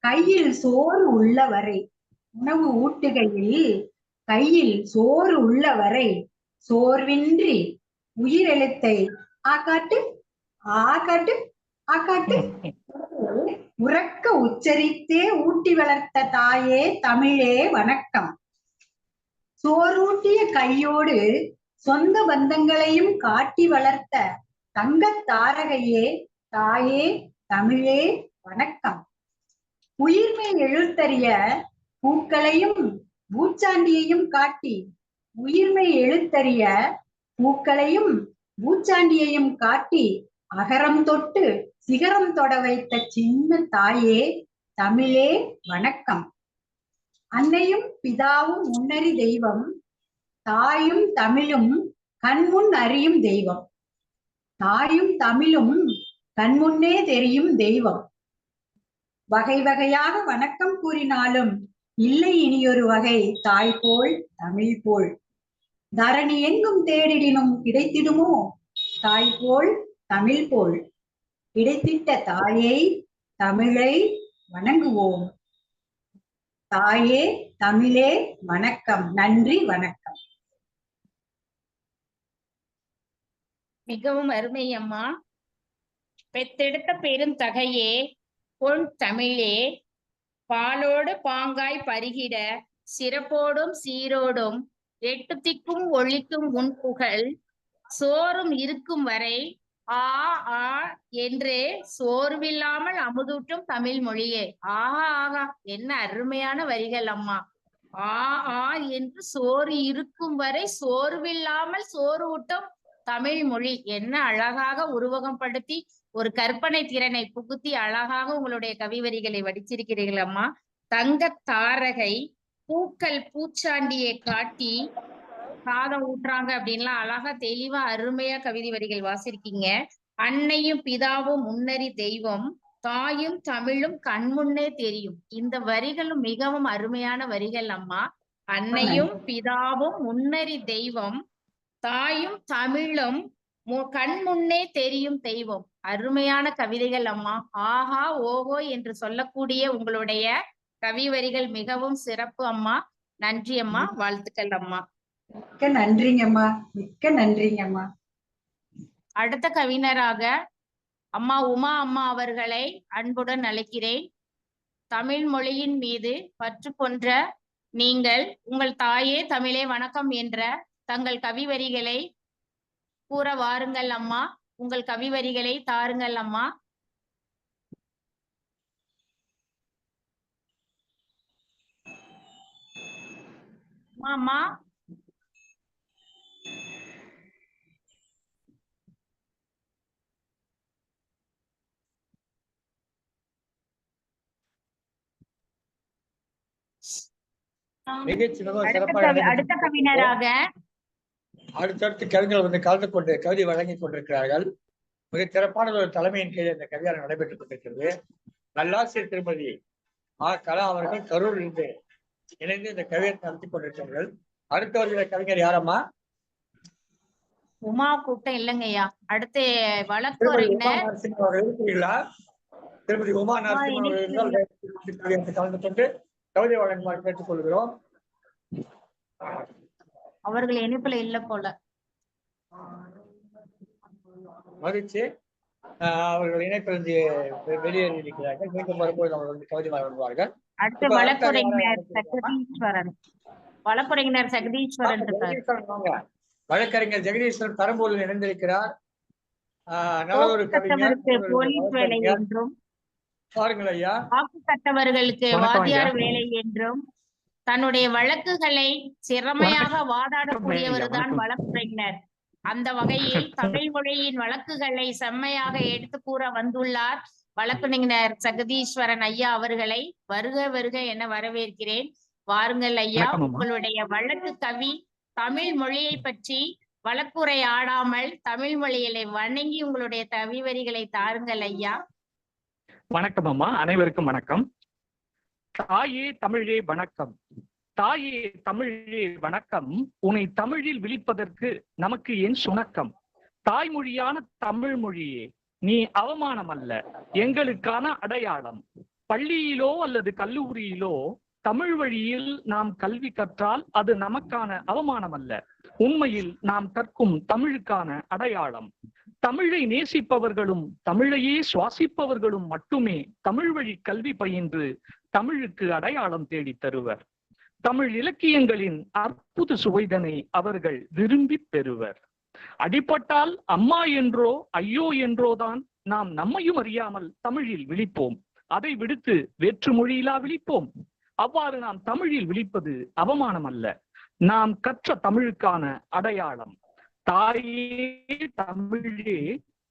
கையில் சோறு உள்ளவரை, உணவு ஊட்டுகையில் கையில் சோறு உள்ளவரை சோர்வின்றி உயிரெழுத்தை ஆகாட்டு ஆகாட்டு ஆகாட்டு உறக்க உச்சரித்தே ஊட்டி வளர்த்த தாயே தமிழே வணக்கம். சோறூட்டிய கையோடு சொந்த பந்தங்களையும் காட்டி வளர்த்த தங்கத் தாரகையே தாயே தமிழே வணக்கம். உயிர்மை எழுத்தறிய பூக்களையும் பூச்சாண்டியையும் காட்டி, உயிர்மை எழுத்தறிய பூக்களையும் பூச்சாண்டியையும் காட்டி அகரம் தொட்டு சிகரம் தொட வைத்த சின்ன தாயே தமிழே வணக்கம். அன்னையும் பிதாவும் முன்னறி தெய்வம், தாயும் தமிழும் கண்முன் அறியும் தெய்வம். தாயும் தமிழும் கண்முன்னே தெரியும் தெய்வம். வகை வகையாக வணக்கம் கூறினாலும் இல்லை இனியொரு வகை தாய் போல் தமிழ் போல். தரணி எங்கும் தேடிடினும் கிடைத்திடுமோ தாய் போல் தமிழ் போல். கிடைத்திட்ட தாயை தமிழை வணங்குவோம். தாயே தமிழே வணக்கம். நன்றி, வணக்கம். மிகவும் அருமை அம்மா. பெத்தெடுத்த பெருந்தகையே பொன் தமிழே பாலோடு பாங்காய் பருகிட சிறப்போடும் சீரோடும் எட்டு திக்கும் ஒழிக்கும் உன் புகழ் சோறும் இருக்கும் வரை ஆ ஆ என்று சோர்வில்லாமல் அமுதூட்டும் தமிழ் மொழியே. ஆஹா ஆகா, என்ன அருமையான வரிகள் அம்மா. ஆ ஆ என்று சோறு இருக்கும் வரை சோர்வில்லாமல் சோறு ஊட்டும் தமிழ் மொழி. என்ன அழகாக உருவகம் படுத்தி ஒரு கற்பனை திறனை புகுத்தி அழகாக உங்களுடைய கவிவரிகளை வடிச்சிருக்கிறீர்கள் அம்மா. தங்க தாரகை பூக்கள் பூச்சாண்டியை காட்டி சாதம் ஊட்டுறாங்க அப்படின்லாம் அழகா தெளிவா அருமையா கவிதை வரிகள் வாசிருக்கீங்க. அன்னையும் பிதாவும் முன்னறி தெய்வம், தாயும் தமிழும் கண்முன்னே தெரியும். இந்த வரிகளும் மிகவும் அருமையான வரிகள் அம்மா. அன்னையும் பிதாவும் முன்னறி தெய்வம், தாயும் தமிழும் கண்முன்னே தெரியும் தெய்வம். அருமையான கவிதைகள் அம்மா. ஆஹா ஓஹோ என்று சொல்லக்கூடிய உங்களுடைய கவி வரிகள் மிகவும் சிறப்பு அம்மா. நன்றி அம்மா, வாழ்த்துக்கள் அம்மா. மிக்க நன்றிங்கம்மா, மிக்க நன்றிங்கம்மா. அடுத்த கவிஞராக அம்மா உமா அம்மா அவர்களை அன்புடன் அழைக்கிறேன். தமிழ் மொழியின் மீது பற்று கொன்ற நீங்கள் உங்கள் தாயே தமிழே வணக்கம் என்ற தங்கள் கவிவரிகளை கூற வாருங்கள் அம்மா. உங்கள் கவிவரிகளை தாருங்கள் அம்மா. ஆமா நிகழ்ச்சி மிகவும் சிறப்பாக அடுத்த கவிஞராக அடுத்தடுத்து கவிஞர்கள் வந்து கலந்து கொண்டு கவிதை வழங்கி கொண்டிருக்கிறார்கள். மிக சிறப்பான ஒரு தலைமையின் கீழ் இந்த கவியாரம் நடைபெற்றுக் கொண்டிருக்கிறது. நல்லாசிரியர் திருமதி கலா அவர்கள் கரூரில் இருந்து இணைந்து இந்த கவிதை நடத்தி கொண்டிருக்கிறார்கள். அடுத்த வருகிற கவிஞர் யாரம்மா? உமா கூட்டம் இல்லைங்கய்யா. அடுத்து வழக்குரைஞர் இருக்கிறீங்களா? திருமதி உமா நரசிம்மன் அவர்கள் கலந்து கொண்டு கவிதை வழங்குமாறு கேட்டுக் கொள்கிறோம். அவர்கள் இணைப்புல இல்ல போல. மகிழ்ச்சி. அவர்கள் இணைப்பிலிருந்து வெளியேறி இருக்கிறார்கள். மீண்டும் வரும்போது அவர்கள் வந்து கவிதை வழங்குவார்கள். அடுத்து வழக்குரைஞர் ஜெகதீஸ்வரன். வழக்குரைஞர் ஜெகதீஸ்வரன் இருக்கார். வழக்கறிஞர் ஜெகதீஸ்வரன் பெரம்பூரில் இணைந்திருக்கிறார். நல்லதொரு கவிஞர். போலீஸ் வேலை என்றும் பாருங்கள் ஐயா, வாக்கு கட்டவர்களுக்கு வாத்தியார் வேலை என்றும் தன்னுடைய வழக்குகளை திறமையாக வாதாடக்கூடியவர் தான் வழக்குரைஞர். அந்த வகையில் தமிழ் மொழியின் வழக்குகளை செம்மையாக எடுத்து கூற வந்துள்ளார் வழக்குரைஞர் ஜெகதீஸ்வரன் ஐயா அவர்களை வருக வருக என வரவேற்கிறேன். வாருங்கள் ஐயா, உங்களுடைய வழக்கு கவி தமிழ் மொழியை பற்றி வழக்குரை ஆடாமல் தமிழ் மொழிகளை வணங்கி உங்களுடைய கவி வரிகளை தாருங்கள் ஐயா. வணக்கம் அம்மா, அனைவருக்கும் வணக்கம். தாயே தமிழே வணக்கம், தாயே தமிழே வணக்கம், உன்னை தமிழில் விழிப்பதற்கு நமக்கு ஏன் சுணக்கம்? தாய்மொழியான தமிழ் மொழியே நீ அவமானம் அல்ல, எங்களுக்கான அடையாளம். பள்ளியிலோ அல்லது கல்லூரியிலோ தமிழ் வழியில் நாம் கல்வி கற்றால் அது நமக்கான அவமானம் அல்ல, உண்மையில் நாம் கற்கும் தமிழுக்கான அடையாளம். தமிழை நேசிப்பவர்களும் தமிழையே சுவாசிப்பவர்களும் மட்டுமே தமிழ் வழி கல்வி பயின்று தமிழுக்கு அடையாளம் தேடி தருவர். தமிழ் இலக்கியங்களின் அற்புத சுவைதனை அவர்கள் விரும்பி பெறுவர். அடிபட்டால் அம்மா என்றோ ஐயோ என்றோதான் நாம் நம்மையும் அறியாமல் தமிழில் விழிப்போம். அதை விடுத்து வேற்று மொழியிலா விழிப்போம்? அவ்வாறு நாம் தமிழில் விழிப்பது அவமானம் அல்ல, நாம் கற்ற தமிழுக்கான அடையாளம். தாயே தமிழே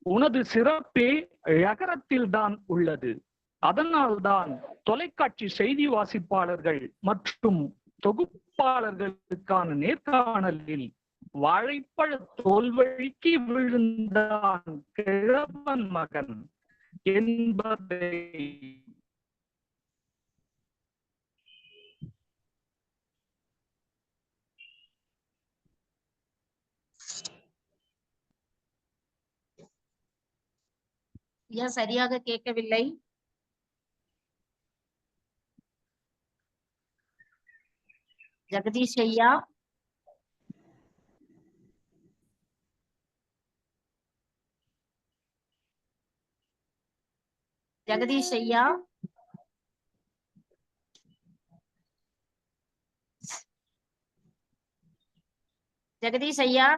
உனது சிறப்பே ழகரத்தில் தான் உள்ளது. அதனால்தான் தொலைக்காட்சி செய்தி வாசிப்பாளர்கள் மற்றும் தொகுப்பாளர்களுக்கான நேர்காணலில் வாழைப்பழ தோல்வழிக்கு விழுந்தான் கிழவன் மகன் என்பதை சரியாக கேட்கவில்லை. ஜெகதீஷ் ஐயா, ஜெகதீஷ் ஐயா, ஜெகதீஷ் ஐயா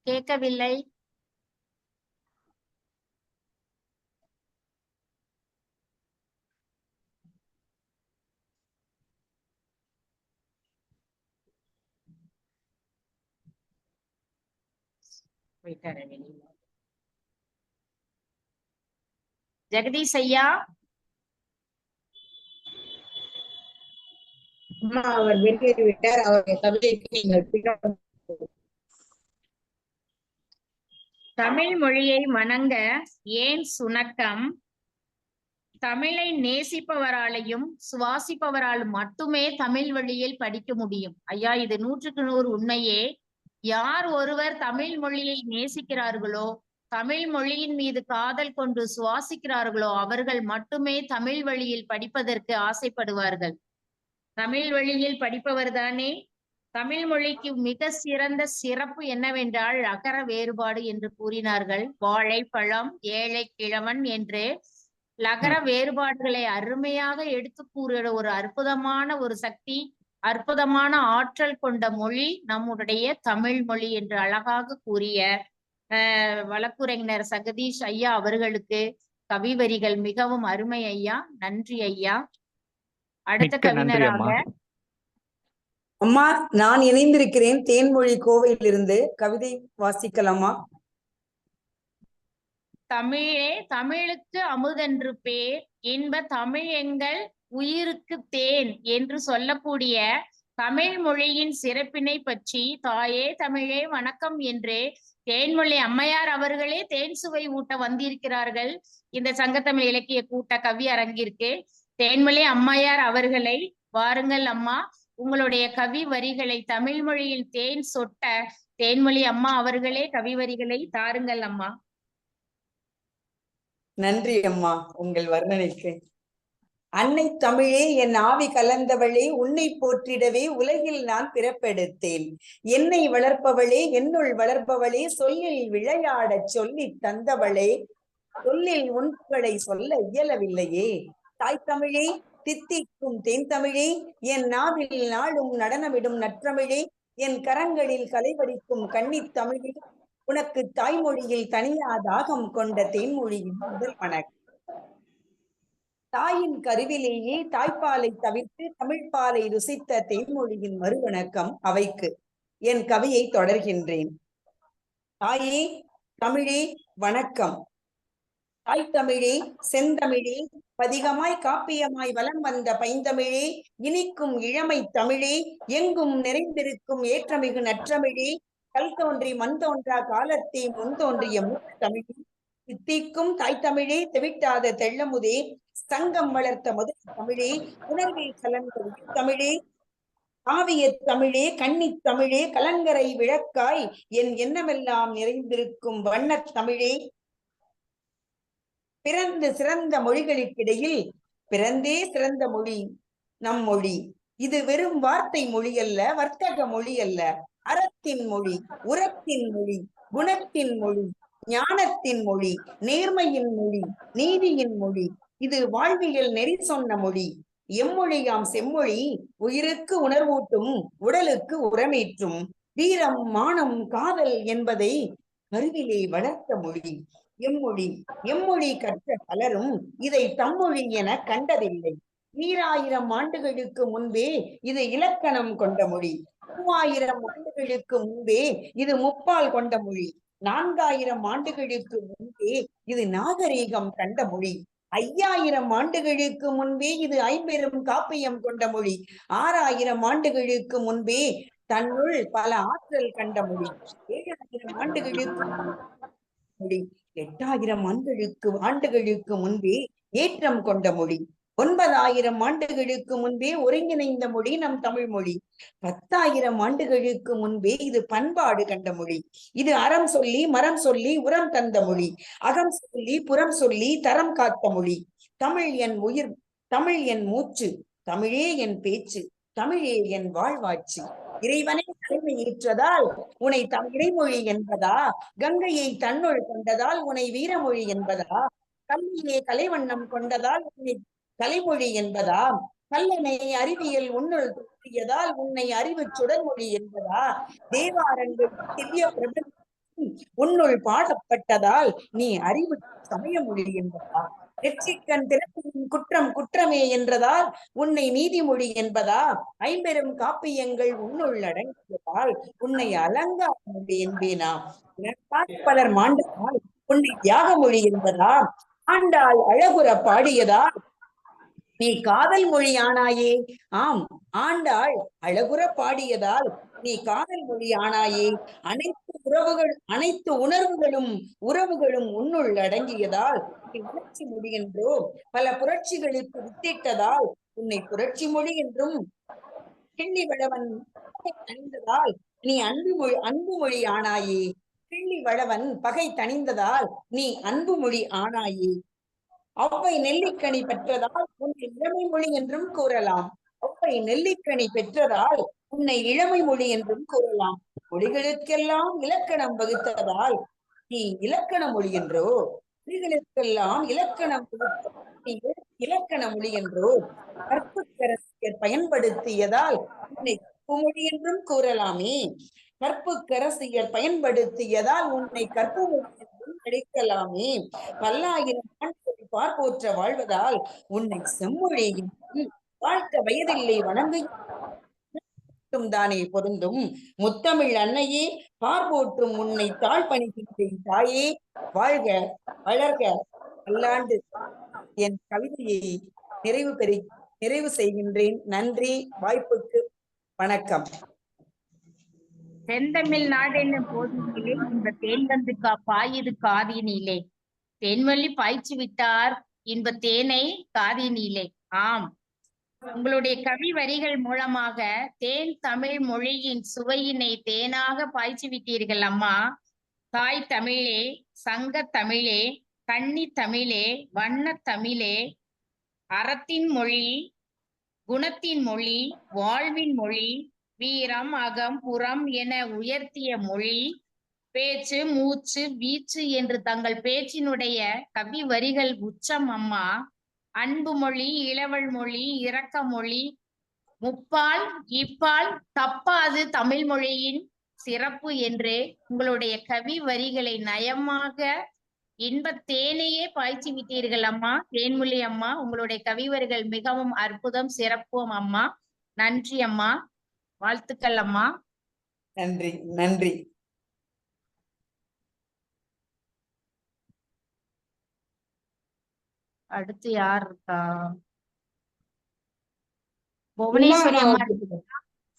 கேட்கவில்லை. ஜெகதீஷ் ஐயா, அவர் வெளியேறிவிட்டார். அவருடைய கவிதைக்கு நீங்கள் தமிழ் மொழியை வணங்க ஏன் சுணக்கம்? தமிழை நேசிப்பவராலையும் சுவாசிப்பவராலும் மட்டுமே தமிழ் வழியில் படிக்க முடியும். ஐயா, இது 100க்கு 100 உண்மையே. யார் ஒருவர் தமிழ் மொழியை நேசிக்கிறார்களோ, தமிழ் மொழியின் மீது காதல் கொண்டு சுவாசிக்கிறார்களோ அவர்கள் மட்டுமே தமிழ் வழியில் படிப்பதற்கு ஆசைப்படுவார்கள். தமிழ் வழியில் படிப்பவர் தானே. தமிழ் மொழிக்கு மிக சிறந்த சிறப்பு என்னவென்றால் அகர வேறுபாடு என்று கூறினார்கள். வாழை பழம் ஏழை கிழவன் என்று லகர வேறுபாடுகளை அருமையாக எடுத்து கூறுகிற ஒரு அற்புதமான ஒரு சக்தி, அற்புதமான ஆற்றல் கொண்ட மொழி நம்முடைய தமிழ் மொழி என்று அழகாக கூறிய வழக்குரைஞர் ஜெகதீஷ் ஐயா அவர்களுக்கு கவி வரிகள் மிகவும் அருமை ஐயா. நன்றி ஐயா. அடுத்த கவிஞராக அம்மா, நான் இணைந்திருக்கிறேன் தேன்மொழி கோவையிலிருந்து. கவிதை வாசிக்கலாமா? தமிழே தமிழுக்கு அமுதென்று பேர், இன்ப தமிழ் எங்கள் உயிருக்கு தேன் என்று சொல்லக்கூடிய தமிழ் மொழியின் சிறப்பினை பற்றி தாயே தமிழே வணக்கம் என்று தேன்மொழி அம்மையார் அவர்களே தேன் சுவை ஊட்ட வந்திருக்கிறார்கள். இந்த சங்கத்தமிழ் இலக்கிய கூட்ட கவி அரங்கிற்கு தேன்மொழி அம்மையார் அவர்களை வாருங்கள் அம்மா, உங்களுடைய கவி வரிகளை தமிழ் மொழியில் தேன் சொட்ட தேன்மொழி அம்மா அவர்களே கவி வரிகளை தாருங்கள் அம்மா. நன்றி அம்மா உங்கள் வர்ணனைக்கு. அன்னை தமிழே, என் ஆவி கலந்தவளே, உன்னை போற்றிடவே உலகில் நான் பிறப்பெடுத்தேன். என்னை வளர்ப்பவளே, என்னுள் வளர்ப்பவளே, சொல்லில் விளையாடச் சொல்லி தந்தவளே, சொல்லில் உண்களை சொல்ல இயலவில்லையே. தாய் தமிழே, தித்திக்கும் தேன் தமிழே, என் நாவில் நாளும் நடனமிடும் நற்றமிழே, என் கரங்களில் கலைவடிக்கும் கன்னித் தமிழே, உனக்கு தாய்மொழியில் தனியா தாகம் கொண்ட தேன்மொழியின் முதல் வணக்கம். தாயின் கருவிலேயே தாய்ப்பாலை தவிர்த்து தமிழ்ப்பாலை ருசித்த தேன்மொழியின் மறுவணக்கம் அவைக்கு. என் கவியை தொடர்கின்றேன். தாயே தமிழே வணக்கம். தாய் தமிழே, செந்தமிழே, பதிகமாய் காப்பியமாய் வலம் வந்த பைந்தமிழே, இனிக்கும் இளமை தமிழே, எங்கும் நிறைந்திருக்கும் ஏற்றமிகு நற்றமிழே, கல் தோன்றி மண் தோன்றா காலத்தே முன் தோன்றிய தமிழே, தித்திக்கும் தாய் தமிழே, தெவிட்டாத தெள்ளமுதே, சங்கம் வளர்த்த முதல் தமிழே, உணர்வில் கலந்த தமிழே, காவிய தமிழே, கன்னித் தமிழே, கலங்கரை விளக்காய் என் எண்ணமெல்லாம் நிறைந்திருக்கும் வண்ணத் தமிழே, பிறந்து சிறந்த மொழிகளுக்கிடையில் பிறந்தே சிறந்த மொழி நம் மொழி. இது வெறும் வார்த்தை மொழி அல்ல, வர்த்தக மொழி அல்ல, அறத்தின் மொழி, உரத்தின் மொழி, குணத்தின் மொழி, ஞானத்தின் மொழி, நேர்மையின் மொழி, நீதியின் மொழி. இது வாழ்வியல் நெறி சொன்ன மொழி. எம்மொழியாம் செம்மொழி, உயிருக்கு உணர்வூட்டும், உடலுக்கு உரமேற்றும், வீரம் மானம் காதல் என்பதை கருவிலே வளர்த்த மொழி எம்மொழி. எம்மொழி கற்ற பலரும் இதை தம்மொழி என கண்டதில்லை. 2000 ஆண்டுகளுக்கு முன்பே இது இலக்கணம் கொண்ட மொழி. 3000 ஆண்டுகளுக்கு முன்பே இது முப்பால் கொண்ட மொழி. 4000 ஆண்டுகளுக்கு முன்பே இது நாகரீகம் கண்ட மொழி. 5000 ஆண்டுகளுக்கு முன்பே இது ஐம்பெரும் காப்பியம் கொண்ட மொழி. 6000 ஆண்டுகளுக்கு முன்பே தன்னுள் பல ஆற்றல் கண்ட மொழி. 7000 ஆண்டுகளுக்கு மொழி. 8000 ஆண்டுகளுக்கு முன்பே ஏற்றம் கொண்ட மொழி. 9000 ஆண்டுகளுக்கு முன்பே ஒருங்கிணைந்த மொழி நம் தமிழ் மொழி. 10,000 ஆண்டுகளுக்கு முன்பே இது பண்பாடு கண்ட மொழி. இது அறம் சொல்லி மரம் சொல்லி உரம் தந்த மொழி. அகம் சொல்லி புறம் சொல்லி தரம் காத்த மொழி. தமிழ் என் உயிர், தமிழ் என் மூச்சு, தமிழே என் பேச்சு, தமிழே என் வாழ்வாட்சி. இறைவனை தலைமை ஏற்றதால் உன்னை இறைமொழி என்பதா? கங்கையை தன்னுள் கொண்டதால் உன்னை வீரமொழி என்பதா? கல்லிலே கலைவண்ணம் கொண்டதால் உன்னை கலைமொழி என்பதா? கல்லணை அறிவியல் உன்னுள் தோன்றியதால் உன்னை அறிவு சுடர்மொழி என்பதா? தேவாரங்கள் திவ்ய பிரபஞ்சம் உன்னுள் பாடப்பட்டதால் நீ அறிவு சமயமொழி என்பதா? நெற்றிக்கண் திறப்பின் குற்றம் குற்றமே என்றதால் உன்னை நீதிமொழி என்பதா? ஐம்பெரும் காப்பியங்கள் உன்னுள் அடங்கியதால் உன்னை அலங்கார மொழி என்பேனா? பலர் மாண்டதால் உன்னை தியாக மொழி என்பதா? ஆண்டாள் அழகுற பாடியதால் நீ காதல் மொழி ஆனாயே. ஆம், ஆண்டாள் அழகுற பாடியதால் நீ காதல் மொழி ஆனாயே. அனைத்து உறவுகளும் உன்னுள் அடங்கியதால் நீ உணர்ச்சி மொழி என்றோ? பல புரட்சிகளுக்கு வித்திட்டதால் உன்னை புரட்சி மொழி என்றும், கிள்ளி வளவன் தணிந்ததால் நீ அன்பு மொழி ஆனாயே. கிள்ளி வளவன் பகை தணிந்ததால் நீ அன்பு மொழி ஆனாயே. ஒவ்வை நெல்லிக்கனி பெற்றதால் உன்னை இளமை மொழி என்றும் கூறலாம். ஒவ்வை நெல்லிக்கனி பெற்றதால் உன்னை இளமை மொழி என்றும் கூறலாம். மொழிகளுக்கெல்லாம் இலக்கணம் வகுத்ததால் நீ இலக்கண மொழி என்றோ? மொழிகளுக்கெல்லாம் இலக்கணம் இலக்கண மொழி என்றோ? கற்புக்கரசியர் பயன்படுத்தியதால் உன்னை கற்பு மொழி என்றும் கூறலாமே. கற்புக்கரசியர் பயன்படுத்தியதால் உன்னை கற்பு மொழி என்றும் அழைக்கலாமே. 10,000 ஆண்டுகள் பார்ப்போற்ற வாழ்வதால் உன்னை செம்மொழி வாழ்க்க வயதில்லை வணங்கு மட்டும் தானே பொருந்தும். முத்தமிழ் அன்னையே பார்போற்றும் உன்னை தாழ் பணிகின்றேன் தாயே. வாழ்க வளர்க பல்லாண்டு. என் கவிதையை நிறைவு செய்கின்றேன். நன்றி. வாய்ப்புக்கு வணக்கம். செந்தமிழ் நாடு என்னும் போதினிலே இந்த தேன் வந்து பாயுது காதினிலே. தேன்வழி பாய்ச்சி விட்டார் இன்ப தேனை காதினிலே. ஆம், உங்களுடைய கவி வரிகள் மூலமாக தேன் தமிழ் மொழியின் சுவையினை தேனாக பாய்ச்சி விட்டீர்கள் அம்மா. தாய் தமிழே, சங்க தமிழே, கன்னி தமிழே, வண்ண தமிழே, அறத்தின் மொழி, குணத்தின் மொழி, வாழ்வின் மொழி, வீரம் அகம் புறம் என உயர்த்திய மொழி, பேச்சு மூச்சு வீச்சு என்று தங்கள் பேச்சினுடைய கவி வரிகள் உச்சம் அம்மா. அன்பு மொழி, இளவல் மொழி, இரக்க மொழி, முப்பால் இப்பால் தப்பாது தமிழ் மொழியின் சிறப்பு என்று உங்களுடைய கவி வரிகளை நயமாக இன்பத் தேனையே பாய்ச்சி விட்டீர்கள் அம்மா. தேன்மொழி அம்மா, உங்களுடைய கவி வரிகள் மிகவும் அற்புதம், சிறப்பும் அம்மா. நன்றி அம்மா, வாழ்த்துக்கள் அம்மா. நன்றி நன்றி. அடுத்து யார் இருக்கா? புவனேஸ்வரி அம்மா.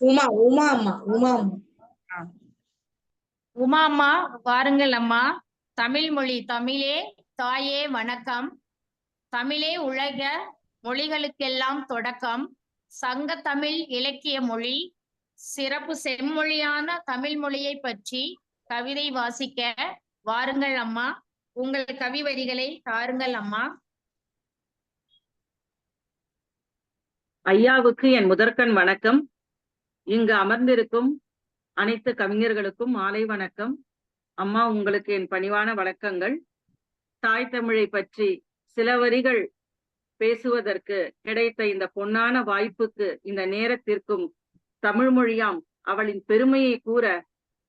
உமா உமா அம்மா. உமா அம்மா. உமா அம்மா வாருங்கள் அம்மா. தமிழ் மொழி, தமிழே தாயே வணக்கம். தமிழே உலக மொழிகளுக்கெல்லாம் தொடக்கம். சங்க தமிழ் இலக்கிய மொழி, சிறப்பு செம்மொழியான தமிழ் மொழியை பற்றி கவிதை வாசிக்க வாருங்கள் அம்மா. உங்கள் கவி வரிகளை தாருங்கள் அம்மா. ஐயாவுக்கு என் முதற்கண் வணக்கம். இங்கு அமர்ந்திருக்கும் அனைத்து கவிஞர்களுக்கும் மாலை வணக்கம். அம்மா, உங்களுக்கு என் பணிவான வணக்கங்கள். தாய் தமிழை பற்றி சில வரிகள் பேசுவதற்கு கிடைத்த இந்த பொன்னான வாய்ப்புக்கு, இந்த நேரத்திற்கும், தமிழ் மொழியாம் அவளின் பெருமையை கூற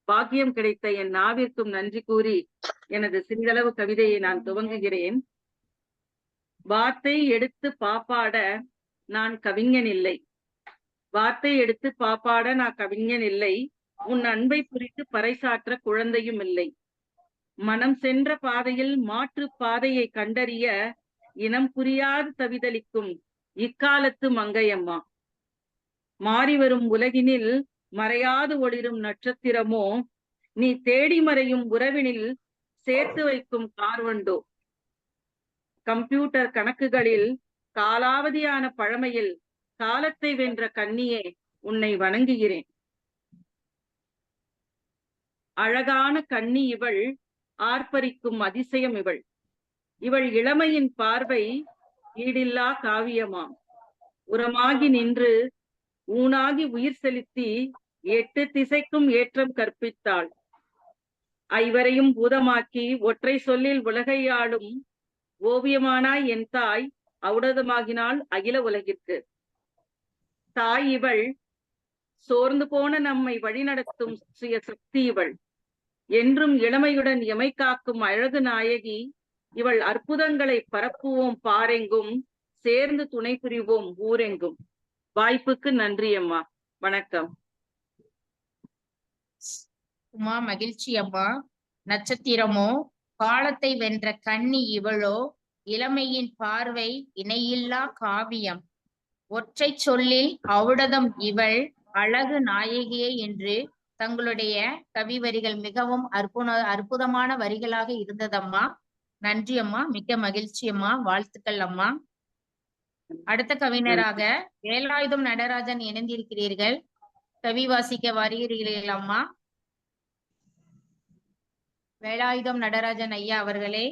பாக்கியம் கிடைத்த என் நாவிற்கும் நன்றி கூறி எனது சிறிதளவு கவிதையை நான் துவங்குகிறேன். வார்த்தை எடுத்து பாப்பாட நான் கவிஞன் இல்லை. வார்த்தை எடுத்து பாப்பாட நான் கவிஞன் இல்லை. உன் அன்பை புரித்து பறைசாற்ற குழந்தையும் இல்லை. மனம் சென்ற பாதையில் மாற்று பாதையை கண்டறிய இனம் புரியாது தவிதளிக்கும் இக்காலத்து மங்கையம்மா. மாறி வரும் உலகினில் மறையாது ஒளிரும் நட்சத்திரமோ, நீ தேடி மறையும் உறவினில் சேர்த்து வைக்கும் கார்வண்டோ. கம்ப்யூட்டர் கணக்குகளில் காலாவதியான பழமையில் காலத்தை வென்ற கன்னியே, உன்னை வணங்குகிறேன். அழகான கன்னி இவள், ஆர்ப்பரிக்கும் அதிசயம் இவள். இவள் இளமையின் பார்வை ஈடில்லா காவியமாம். உரமாகி நின்று ஊனாகி உயிர் செலுத்தி 8 திசைக்கும் ஏற்றம் கற்பித்தாள். ஐவரையும் பூதமாக்கி ஒற்றை சொல்லில் உலகை ஆளும் ஓவியமானாய் என் தாய், ஔடதமாகினாள் அகில உலகிற்கு. தாய் இவள், சோர்ந்து போன நம்மை வழிநடத்தும் சுய சக்தி இவள். என்றும் இளமையுடன் எமை காக்கும் அழகு நாயகி இவள். அற்புதங்களை பரப்புவோம் பாரெங்கும், சேர்ந்து துணை புரிவோம் ஊரெங்கும். வாய்ப்புக்கு நன்றி அம்மா. வணக்கம். உமா, மகிழ்ச்சி அம்மா. நட்சத்திரமோ, காலத்தை வென்ற கன்னி இவளோ, இளமையின் பார்வை இணையில்லா காவியம். ஒற்றை சொல்லில் ஔடதம் இவள், அழகு நாயகியே என்று தங்களுடைய கவி வரிகள் மிகவும் அற்புதமான வரிகளாக இருந்ததம்மா. நன்றி அம்மா, மிக்க மகிழ்ச்சி அம்மா, வாழ்த்துக்கள் அம்மா. அடுத்த கவிஞராக வேலாயுதம் நடராஜன் இணைந்திருக்கிறீர்கள். கவி வாசிக்க வருகிறீர்கள் அம்மா. வேலாயுதம் நடராஜன் ஐயா அவர்களே.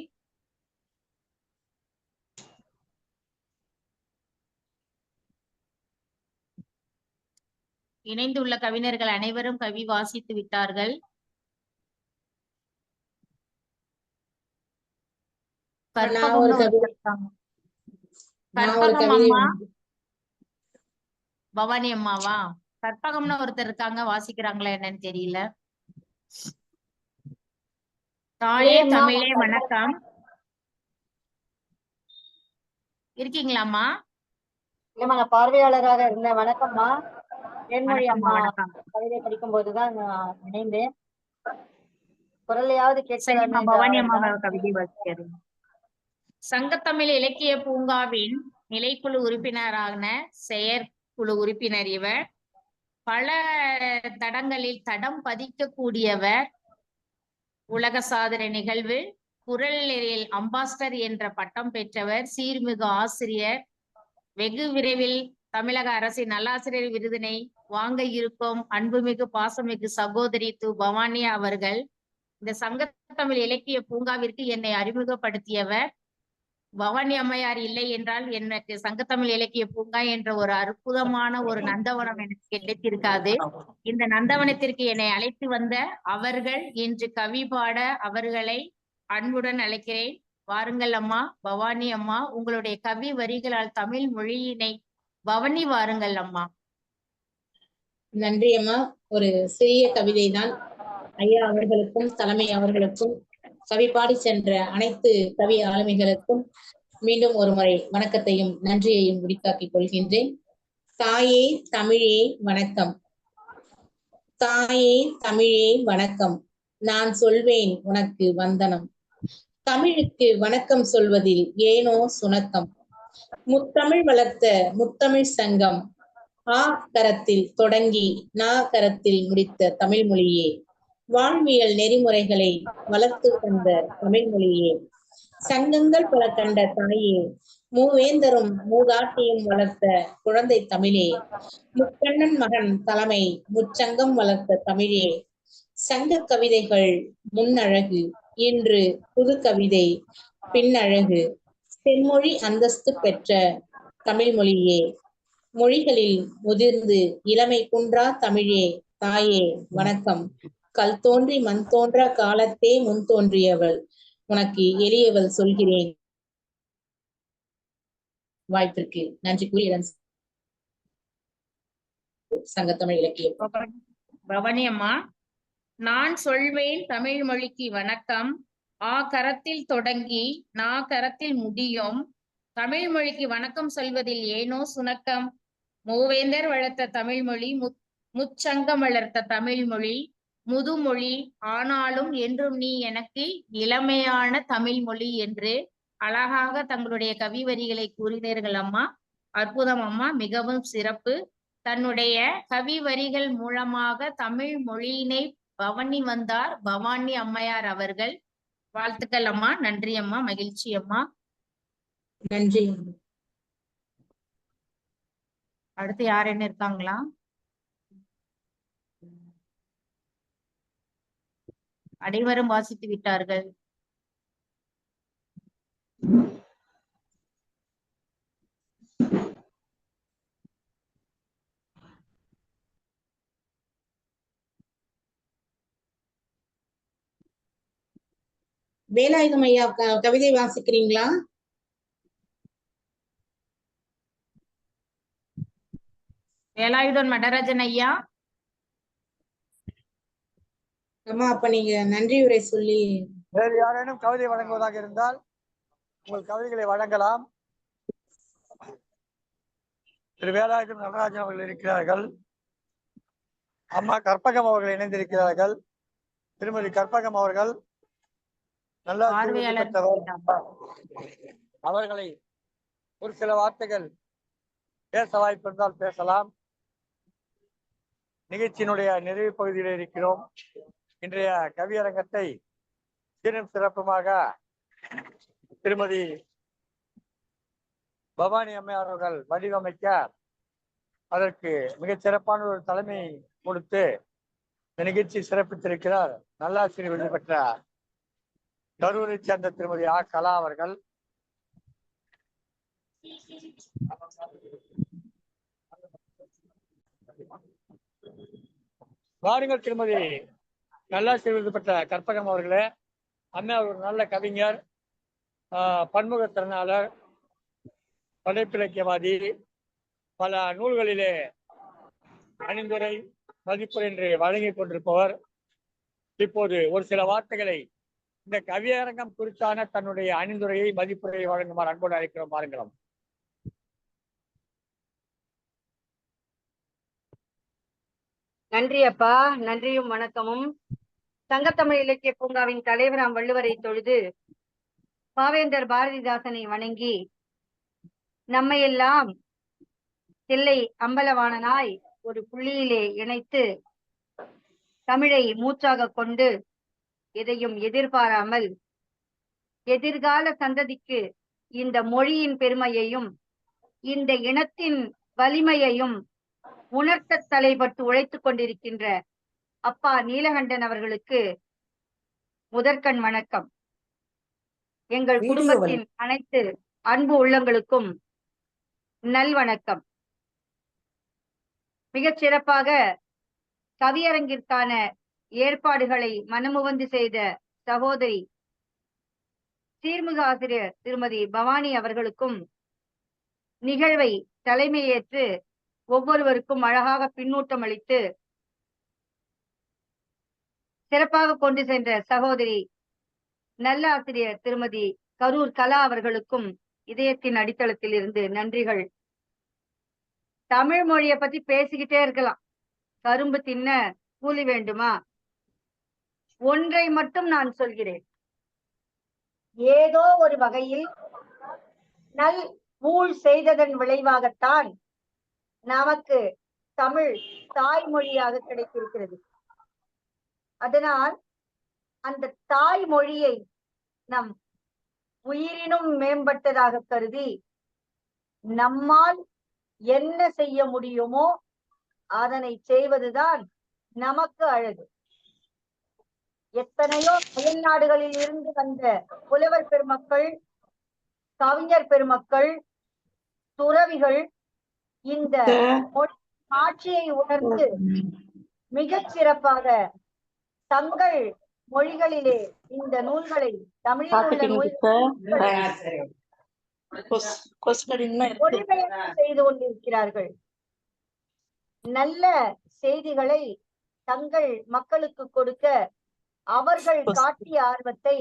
இணைந்துள்ள கவிஞர்கள் அனைவரும் கவி வாசித்து விட்டார்கள். பவானி அம்மாவா? கற்பகம்னு ஒருத்தர் இருக்காங்க, வாசிக்கிறாங்களா என்னன்னு தெரியல. தாயே தமிழே வணக்கம். இருக்கீங்களாம்மா? பார்வையாளராக இருந்தேன். வணக்கம்மா. தேன்மொழி வணக்கம் அம்மா வணக்கம். கவிதை படிக்கும் போதுதான் நான் நினைந்தேன். குரலையாவது கேட்கலாமே சரிம்மா, என்ற பவானி ஆவல் அம்மாவை தான். கவிதை வாசிக்கிறது. சங்கத்தமிழ் இலக்கிய பூங்காவின் நிலைக்குழு உறுப்பினரான செயற்குழு உறுப்பினர் இவர். பல தடங்களில் தடம் பதிக்கக்கூடியவர். உலக சாதனை நிகழ்வு குரலில் அம்பாஸ்டர் என்ற பட்டம் பெற்றவர். சீர்மிகு ஆசிரியர். வெகு விரைவில் தமிழக அரசின் நல்லாசிரியர் விருதினை வாங்க இருக்கும் அன்புமிகு பாசமிகு சகோதரி து. பவானி அவர்கள் இந்த சங்கத்தமிழ் இலக்கிய பூங்காவிற்கு என்னை அறிமுகப்படுத்தியவர். பவானி அம்மையார் இல்லை என்றால் எனக்கு சங்கத்தமிழ் இலக்கிய பூங்கா என்ற ஒரு அற்புதமான ஒரு நந்தவனம் எனக்கு கிடைத்திருக்காது. இந்த நந்தவனத்திற்கு என்னை அழைத்து வந்த அவர்கள் இன்று கவி பாட அவர்களை அன்புடன் அழைக்கிறேன். வாருங்கள் அம்மா. பவானி அம்மா, உங்களுடைய கவி வரிகளால் தமிழ் மொழியினை பவனி வாருங்கள் அம்மா. நன்றி அம்மா. ஒரு சிறிய கவிதை தான். ஐயா அவர்களுக்கும் தலைமை அவர்களுக்கும் கவி பாடி சென்ற அனைத்து கவி ஆளுமைகளுக்கும் மீண்டும் ஒரு முறை வணக்கத்தையும் நன்றியையும் உரித்தாக்கிக் கொள்கின்றேன். தாயே தமிழே வணக்கம். தாயே தமிழே வணக்கம். நான் சொல்வேன் உனக்கு வந்தனம். தமிழுக்கு வணக்கம் சொல்வதில் ஏனோ சுணக்கம். முத்தமிழ் வளர்த்த முத்தமிழ் சங்கம் ஆ கரத்தில் தொடங்கி நா கரத்தில் முடித்த தமிழ் மொழியே. வாழ்வியல் நெறிமுறைகளை வளர்த்து தந்த தமிழ் மொழியே. சங்கங்கள் பல கண்ட தாயே. மூவேந்தரும் மூதாட்டியும் வளர்த்த குழந்தை தமிழே. முக்கண்ணன் மகன் தலைமை முச்சங்கம் வளர்த்த தமிழே. சங்க கவிதைகள் முன்னழகு, இன்று புது கவிதை பின்னழகு. செம்மொழி அந்தஸ்து பெற்ற தமிழ் மொழியே. மொழிகளில் முதிர்ந்து இளமை குன்றா தமிழே. தாயே வணக்கம். கல் தோன்றி மண் தோன்றா காலத்தே முன் தோன்றியவள் உனக்கு எளியவள் சொல்கிறேன். வாய்ப்பிற்கு நன்றி கூறி சங்கத்தமிழ் இலக்கியம். பவானி அம்மா, நான் சொல்வேன் தமிழ் மொழிக்கு வணக்கம். ஆ கரத்தில் தொடங்கி நா கரத்தில் முடியும். தமிழ் மொழிக்கு வணக்கம் சொல்வதில் ஏனோ சுணக்கம். மூவேந்தர் வளர்த்த தமிழ் மொழி, முச்சங்கம் வளர்த்த தமிழ் மொழி, முதுமொழி. ஆனாலும் என்றும் நீ எனக்கு இளமையான தமிழ் மொழி என்று அழகாக தங்களுடைய கவி வரிகளை கூறினீர்கள் அம்மா. அற்புதம் அம்மா, மிகவும் சிறப்பு. தன்னுடைய கவி வரிகள் மூலமாக தமிழ் மொழியினை பவனி வந்தார் பவானி அம்மையார் அவர்கள். வாழ்த்துக்கள் அம்மா. நன்றி அம்மா. மகிழ்ச்சி அம்மா. நன்றி. அடுத்து யார் என்ன இருக்காங்களா? அனைவரும் வாசித்து விட்டார்கள். வேலாயுதம் ஐயா கவிதை வாசிக்கிறீங்களா? வேலாயுதன் நடராஜன் ஐயா. அம்மா, அப்ப நீங்க நன்றி உரை சொல்லி. வேறு யாரேனும் கவிதை வழங்குவதாக இருந்தால் உங்கள் கவிதைகளை வழங்கலாம். திரு வேலாயுதம் நடராஜன் அவர்கள் இருக்கிறார்கள். அம்மா கற்பகம் அவர்கள் இணைந்திருக்கிறார்கள். திருமதி கற்பகம் அவர்கள் நல்லா அவர்களை ஒரு சில வார்த்தைகள் பேச வாய்ப்பு இருந்தால் பேசலாம். நிகழ்ச்சியினுடைய நிறைவு பகுதியில் இருக்கிறோம். இன்றைய கவியரங்கத்தை சீரும் சிறப்புமாக திருமதி பவானி அம்மையார் அவர்கள் வடிவமைக்க அதற்கு மிகச் சிறப்பான ஒரு தலைமை கொடுத்து இந்த நிகழ்ச்சி சிறப்பித்திருக்கிறார் நல்லாசிரியர் விருது பெற்ற கரூரை சேர்ந்த திருமதி ஆ கலா அவர்கள். வாருங்கள் திருமதி நல்லாசிரியர் விருது பெற்ற கற்பகம் அவர்களே. அம்மா ஒரு நல்ல கவிஞர், பன்முகத்திறனாளர், படைப்பிலக்கியவாதி, பல நூல்களிலே அணிந்துரை மதிப்புரை என்று வழங்கிக் கொண்டிருப்பவர். இப்போது ஒரு சில வார்த்தைகளை இந்த கவியரங்கம் குறித்தான தன்னுடைய அணிந்துரையை மதிப்புரையை வழங்குமாறு அன்போடு அழைக்கிறோம். பாருங்களோம். நன்றி அப்பா, நன்றியும் வணக்கமும். சங்கத்தமிழ் இலக்கிய பூங்காவின் தலைவராம் வள்ளுவரை தொழுது பாவேந்தர் பாரதிதாசனை வணங்கி நம்மையெல்லாம் தில்லை அம்பலவாணனாய் ஒரு புள்ளியிலே இணைத்து தமிழை மூச்சாக கொண்டு எதையும் எதிர்பாராமல் எதிர்கால சந்ததிக்கு இந்த மொழியின் பெருமையையும் இந்த இனத்தின் வலிமையையும் உணர்த்த தலைப்பட்டு உழைத்துக் கொண்டிருக்கின்ற அப்பா நீலகண்டன் அவர்களுக்கு முதற்கண் வணக்கம். எங்கள் குடும்பத்தின் அனைத்து அன்பு உள்ளங்களுக்கும் நல்வணக்கம். மிகச் சிறப்பாக கவியரங்கிற்கான ஏற்பாடுகளை மனமுவந்து செய்த சகோதரி சீர்மிகு ஆசிரியர் திருமதி பவானி அவர்களுக்கும் நிகழ்வை தலைமையேற்று ஒவ்வொருவருக்கும் அழகாக பின்னூட்டம் அளித்து சிறப்பாக கொண்டு சென்ற சகோதரி நல்ல ஆசிரியர் திருமதி கரூர் கலா அவர்களுக்கும் இதயத்தின் அடித்தளத்தில் இருந்து நன்றிகள். தமிழ் மொழியை பத்தி பேசிக்கிட்டே இருக்கலாம். கரும்பு தின்ன கூலி வேண்டுமா? ஒன்றை மட்டும் நான் சொல்கிறேன். ஏதோ ஒரு வகையில் நல் ஊழ் செய்ததன் விளைவாகத்தான் நமக்கு தமிழ் தாய்மொழியாக கிடைத்திருக்கிறது. அதனால் அந்த தாய்மொழியை நம் உயிரினும் மேம்பட்டதாக கருதி நம்மால் என்ன செய்ய முடியுமோ அதனை செய்வதுதான் நமக்கு அழகு. எத்தனையோ அயல் நாடுகளில் இருந்து வந்த புலவர் பெருமக்கள், கவிஞர் பெருமக்கள், துறவிகள் இந்த மொழி ஆட்சியை உணர்ந்து மிகச் சிறப்பாக தங்கள் மொழிகளிலே இந்த நூல்களை தமிழில் உள்ள மொழிபெயர்ப்பு செய்து கொண்டிருக்கிறார்கள். நல்ல செய்திகளை தங்கள் மக்களுக்கு கொடுக்க அவர்கள் காட்டிய ஆர்வத்தை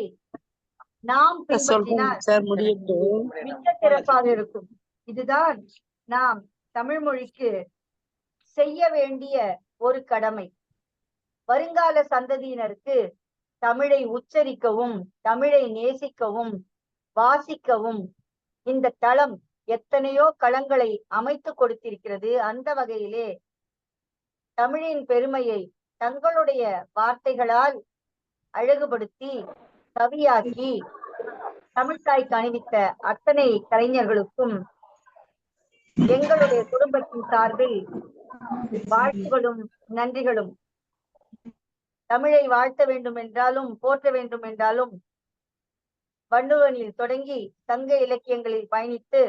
நாம் பின்பற்றினால் மிக சிறப்பாக இருக்கும். இதுதான் நாம் தமிழ் மொழிக்கு செய்ய வேண்டிய ஒரு கடமை. வருங்கால சந்ததியினருக்கு தமிழை உச்சரிக்கவும், தமிழை நேசிக்கவும், வாசிக்கவும் இந்த தளம் எத்தனையோ களங்களை அமைத்து கொடுத்திருக்கிறது. அந்த வகையிலே தமிழின் பெருமையை தங்களுடைய வார்த்தைகளால் அழகுபடுத்தி கவியாக்கி தமிழ்த்தாய்க்கு அணிவித்த அத்தனை கலைஞர்களுக்கும் எங்களுடைய குடும்பத்தின் சார்பில் வாழ்த்துகளும் நன்றிகளும். தமிழை வாழ்த்த வேண்டும் என்றாலும் போற்ற வேண்டும் என்றாலும் வள்ளுவனில் தொடங்கி சங்க இலக்கியங்களில் பயணித்து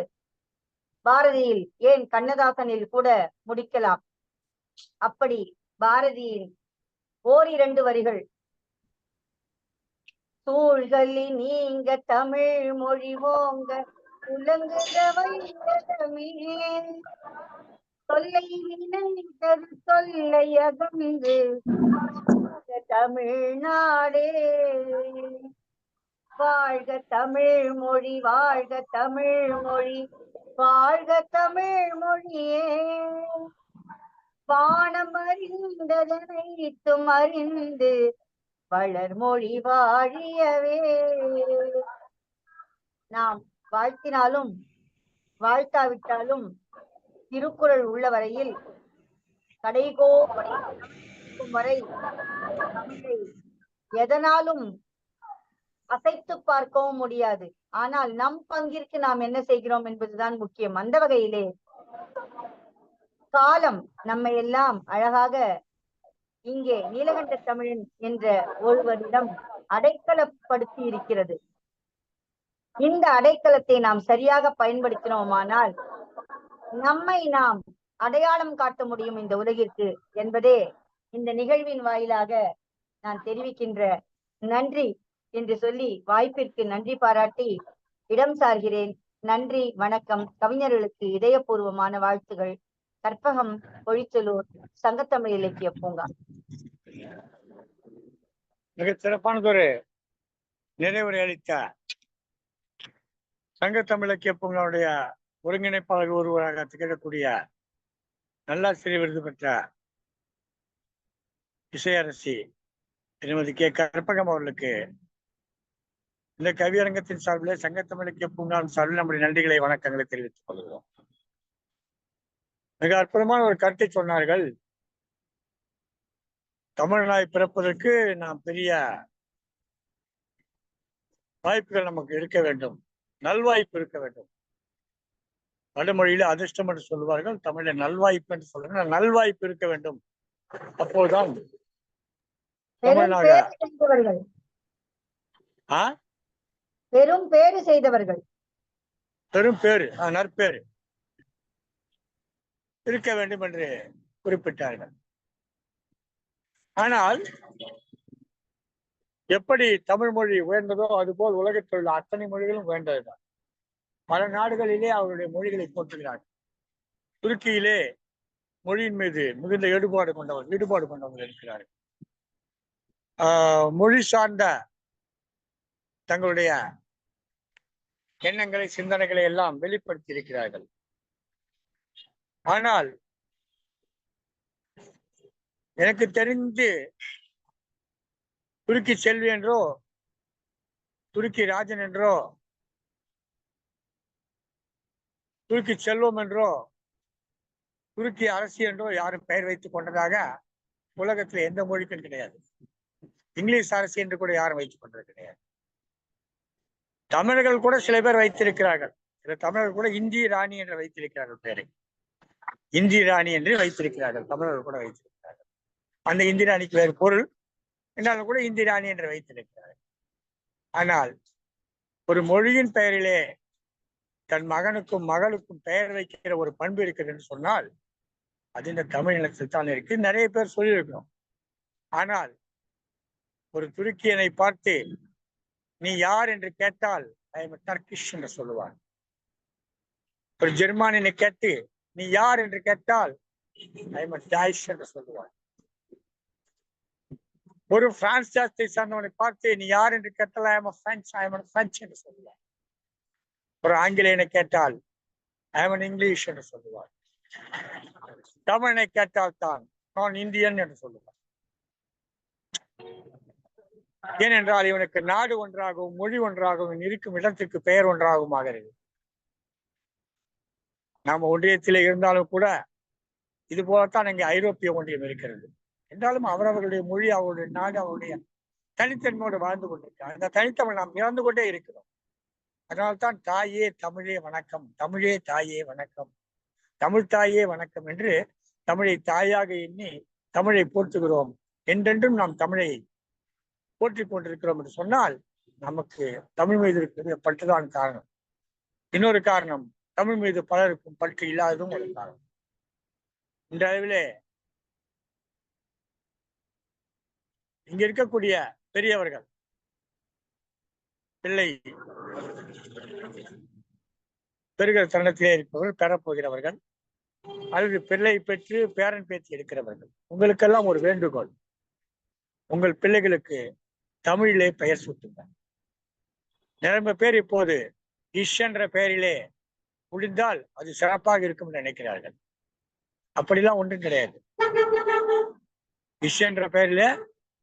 பாரதியில், ஏன் கண்ணதாசனில் கூட முடிக்கலாம். அப்படி பாரதியின் ஓரிரண்டு வரிகள், சூழ்களி நீங்க தமிழ் மொழி ஓங்க உலங்குதமிழே தொல்லை நினைத்தது தொல்லை அகன்று தமிழ்நாடே வாழ்க தமிழ் மொழி, வாழ்க தமிழ் மொழி, வாழ்க தமிழ் மொழியே வானம் அறிந்ததனைத்தும் அறிந்து வளர்மொழி வாழியவே. நாம் வாழ்த்தினாலும் வாழ்த்தாவிட்டாலும் திருக்குறள் உள்ள வரையில் கடைகோடி வரை தமிழை எதனாலும் அசைத்து பார்க்கவும் முடியாது. ஆனால் நம் பங்கிற்கு நாம் என்ன செய்கிறோம் என்பதுதான் முக்கியம். அந்த வகையிலே காலம் நம்மை எல்லாம் அழகாக இங்கே நீலகண்ட தமிழன் என்ற ஒருவரிடம் அடைக்கலப்படுத்தி இருக்கிறது. இந்த அடைக்கலத்தை நாம் சரியாக பயன்படுத்தினோமானால் நம்மை நாம் அடையாளம் காட்ட முடியும் இந்த உலகிற்கு என்பதே இந்த நிகழ்வின் வாயிலாக நான் தெரிவிக்கின்ற நன்றி என்று சொல்லி வாய்ப்பிற்கு நன்றி பாராட்டி இடம் சார்கிறேன். நன்றி, வணக்கம். கவிஞர்களுக்கு இதயபூர்வமான வாழ்த்துகள். கற்பகம், பொழிச்சலூர், சங்கத்தமிழ் இலக்கிய பூங்கா. மிக சிறப்பானதொரு நிறைவுரை அளித்த சங்கத்தமிழ் இலக்கிய பூங்காவுடைய ஒருங்கிணைப்பாளர் ஒருவராக திகழக்கூடிய நல்லாசிரியர் விருது பெற்ற இசையரசி திருமதி கே கற்பகம் அவர்களுக்கு இந்த கவியரங்கத்தின் சார்பில் சங்கத்தமிழ் இலக்கிய பூங்காவின் சார்பில் நம்முடைய நன்றிகளை வணக்கங்களை தெரிவித்துக் கொள்கிறோம். மிக அற்புதமான ஒரு கருத்தை சொன்னார்கள். தமிழ்நாய் பிறப்பதற்கு நாம் பெரிய வாய்ப்புகள் நமக்கு இருக்க வேண்டும், நல்வாய்ப்பு இருக்க வேண்டும். வடமொழியில அதிர்ஷ்டம் என்று சொல்லுவார்கள், தமிழில் நல்வாய்ப்பு என்று சொல்லுவார்கள். நல்வாய்ப்பு இருக்க வேண்டும். அப்போதுதான் தமிழ்நாடு பெரும் பேறு செய்தவர்கள், பெரும் பேரு, நற்பேறு இருக்க வேண்டும் என்று குறிப்பிட்டார்கள். ஆனால் எப்படி தமிழ் மொழி உயர்ந்ததோ அதுபோல் உலகத்தில் உள்ள அத்தனை மொழிகளும் உயர்ந்ததுதான். பல நாடுகளிலே அவருடைய மொழிகளை போற்றுகிறார்கள். துருக்கியிலே மொழியின் மீது மிகுந்த ஈடுபாடு கொண்டவர்கள் இருக்கிறார்கள். மொழி சார்ந்த தங்களுடைய எண்ணங்களை, சிந்தனைகளை எல்லாம் வெளிப்படுத்தி இருக்கிறார்கள். ஆனால் எனக்கு தெரிந்து துருக்கி செல்வி என்றோ, துருக்கி ராஜன் என்றோ, துருக்கி செல்வம் என்றோ, துருக்கி அரசி என்றோ யாரும் பெயர் வைத்துக் கொண்டதாக உலகத்தில் எந்த மொழிக்கும் கிடையாது. இங்கிலீஷ் அரசி என்று கூட யாரும் வைத்துக் கொண்டது கிடையாது. தமிழர்கள் கூட சில பேர் வைத்திருக்கிறார்கள். சில தமிழர்கள் கூட இந்தி ராணி என்று வைத்திருக்கிறார்கள் பெயரை. இந்தி ராணி என்று வைத்திருக்கிறார்கள், தமிழர்கள் கூட வைத்திருக்கிறார்கள். அந்த இந்தி ராணிக்கு வேறு பொருள் என்றாலும் கூட இந்தி ராணி என்று வைத்திருக்கிறார்கள். ஆனால் ஒரு மொழியின் பெயரிலே தன் மகனுக்கும் மகளுக்கும் பெயர் வைக்கிற ஒரு பண்பு இருக்கிறது என்று சொன்னால் அது இந்த தமிழ் நிலத்தில் தான் இருக்கு. நிறைய பேர் சொல்லியிருக்கிறோம். ஆனால் ஒரு துருக்கியனை பார்த்து நீ யார் என்று கேட்டால் ஐ எம் டர்க்கிஷ் என்று சொல்லுவார். ஒரு ஜெர்மானியனை கேட்டு நீ யார் என்று கேட்டால் ஐ எம் டாய்ஷ் என்று சொல்லுவார். ஒரு பிரான்ஸ் தேசத்தை சார்ந்தவனை பார்த்து நீ யார் என்று கேட்டால் ஐ எம் பிரெஞ்சு என்று சொல்லுவார். ஒரு ஆங்கிலேயனை கேட்டால் ஐ எம் இங்கிலீஷ் என்று சொல்லுவார். தமிழனை கேட்டால் தான் நான் இந்தியன் என்று சொல்லுவார். ஏனென்றால் இவனுக்கு நாடு ஒன்றாகவும் மொழி ஒன்றாகவும் இருக்கும் இடத்திற்கு பெயர் ஒன்றாகவும் ஆகிறது. நாம ஒன்றியத்திலே இருந்தாலும் கூட இது போலத்தான் இங்கே ஐரோப்பிய ஒன்றியம் இருக்கிறது. என்றாலும் அவரவர்களுடைய மொழி, அவருடைய நாடு, அவருடைய தனித்தன்மையோடு வாழ்ந்து கொண்டிருக்கிறார். அந்த தனித்தமிழ் நாம் இறந்து கொண்டே இருக்கிறோம். அதனால்தான் தாயே தமிழே வணக்கம், தமிழே தாயே வணக்கம், தமிழ் தாயே வணக்கம் என்று தமிழை தாயாக எண்ணி தமிழை போற்றுகிறோம். என்றென்றும் நாம் தமிழை போற்றிக் கொண்டிருக்கிறோம் என்று சொன்னால் நமக்கு தமிழ் மீது இருக்கிற பற்றுதான் காரணம். இன்னொரு காரணம், தமிழ் மீது பலருக்கும் பற்று இல்லாததும் ஒரு காரணம். இந்த அளவிலே இங்க இருக்கக்கூடிய பெரியவர்கள், பிள்ளை பெறுகிற தருணத்திலே இருப்பவர்கள், பெறப்போகிறவர்கள் அல்லது பிள்ளை பெற்று பேரன் பேத்தி எடுக்கிறவர்கள், உங்களுக்கெல்லாம் ஒரு வேண்டுகோள். உங்கள் பிள்ளைகளுக்கு தமிழிலே பெயர் சூட்டுங்கள். நிரம்ப பேர் இப்போது இஷ் என்ற பெயரிலே முடிந்தால் அது சிறப்பாக இருக்கும் என்று நினைக்கிறார்கள். அப்படிலாம் ஒன்றும் கிடையாது. இஷ் என்ற பெயரிலே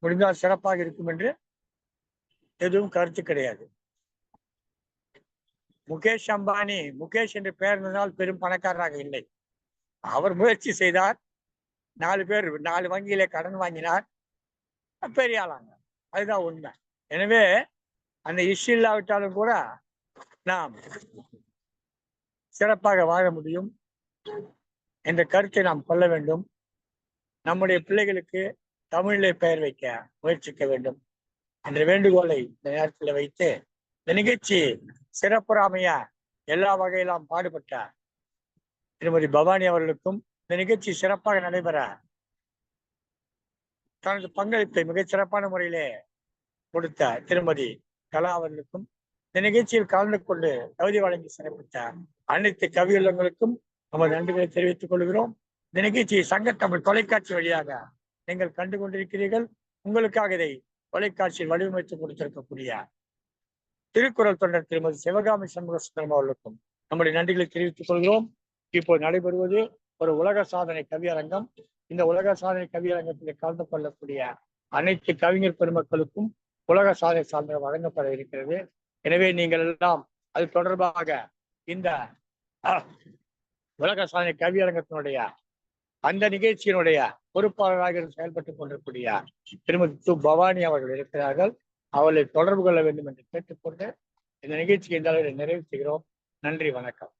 முடிந்தால் சிறப்பாக இருக்கும் என்று எதுவும் கருத்து கிடையாது. முகேஷ் அம்பானி முகேஷ் என்று பெயர் இருந்ததால் பெரும் பணக்காரராக இல்லை. அவர் முயற்சி செய்தார், 4 வங்கியிலே கடன் வாங்கினார், பெரிய ஆளாங்க. அதுதான் உண்மை. எனவே அந்த இஷ்யூ இல்லாவிட்டாலும் கூட நாம் சிறப்பாக வாழ முடியும் என்ற கருத்தை நாம் கொள்ள வேண்டும். நம்முடைய பிள்ளைகளுக்கு தமிழிலே பெயர் வைக்க முயற்சிக்க வேண்டும் என்ற வேண்டுகோளை இந்த நேரத்தில் வைத்து இந்த நிகழ்ச்சி சிறப்புறாமைய எல்லா வகையிலும் பாடுபட்ட திருமதி பவானி அவர்களுக்கும் இந்த நிகழ்ச்சி சிறப்பாக நடைபெற தனது பங்களிப்பை மிகச் சிறப்பான முறையிலே கொடுத்த திருமதி கலா அவர்களுக்கும் இந்த நிகழ்ச்சியில் கலந்து கொண்டு தகுதி வழங்கி சிறப்பித்த அனைத்து கவியுள்ளங்களுக்கும் நமது நன்றிகளை தெரிவித்துக் கொள்கிறோம். இந்த நிகழ்ச்சியை சங்கத்தமிழ் தொலைக்காட்சி வழியாக நீங்கள் கண்டு கொண்டிருக்கிறீர்கள். உங்களுக்காக இதை தொலைக்காட்சியில் வடிவமைத்து கொடுத்திருக்கக்கூடிய திருக்குறள் தொண்டர் திருமதி சிவகாமி சண்முகசுந்தரம் அவர்களுக்கும் நம்முடைய நன்றிகளை தெரிவித்துக் கொள்கிறோம். இப்போது நடைபெறுவது ஒரு உலக சாதனை கவியரங்கம். இந்த உலக சாதனை கவியரங்கத்தில் கலந்து கொள்ளக்கூடிய அனைத்து கவிஞர் பெருமக்களுக்கும் உலக சாதனை சான்றிதழ் வழங்கப்பட இருக்கிறது. எனவே நீங்கள் எல்லாம் அது தொடர்பாக இந்த உலக சாதனை கவியரங்கத்தினுடைய அந்த நிகழ்ச்சியினுடைய பொறுப்பாளராக செயல்பட்டுக் கொண்டிருக்கூடிய திருமதி து. பவானி அவர்கள் இருக்கிறார்கள். அவர்களை தொடர்பு கொள்ள வேண்டும் என்று கேட்டுக்கொண்டு இந்த நிகழ்ச்சியை இந்த அளவில் நிறைவு செய்கிறோம். நன்றி, வணக்கம்.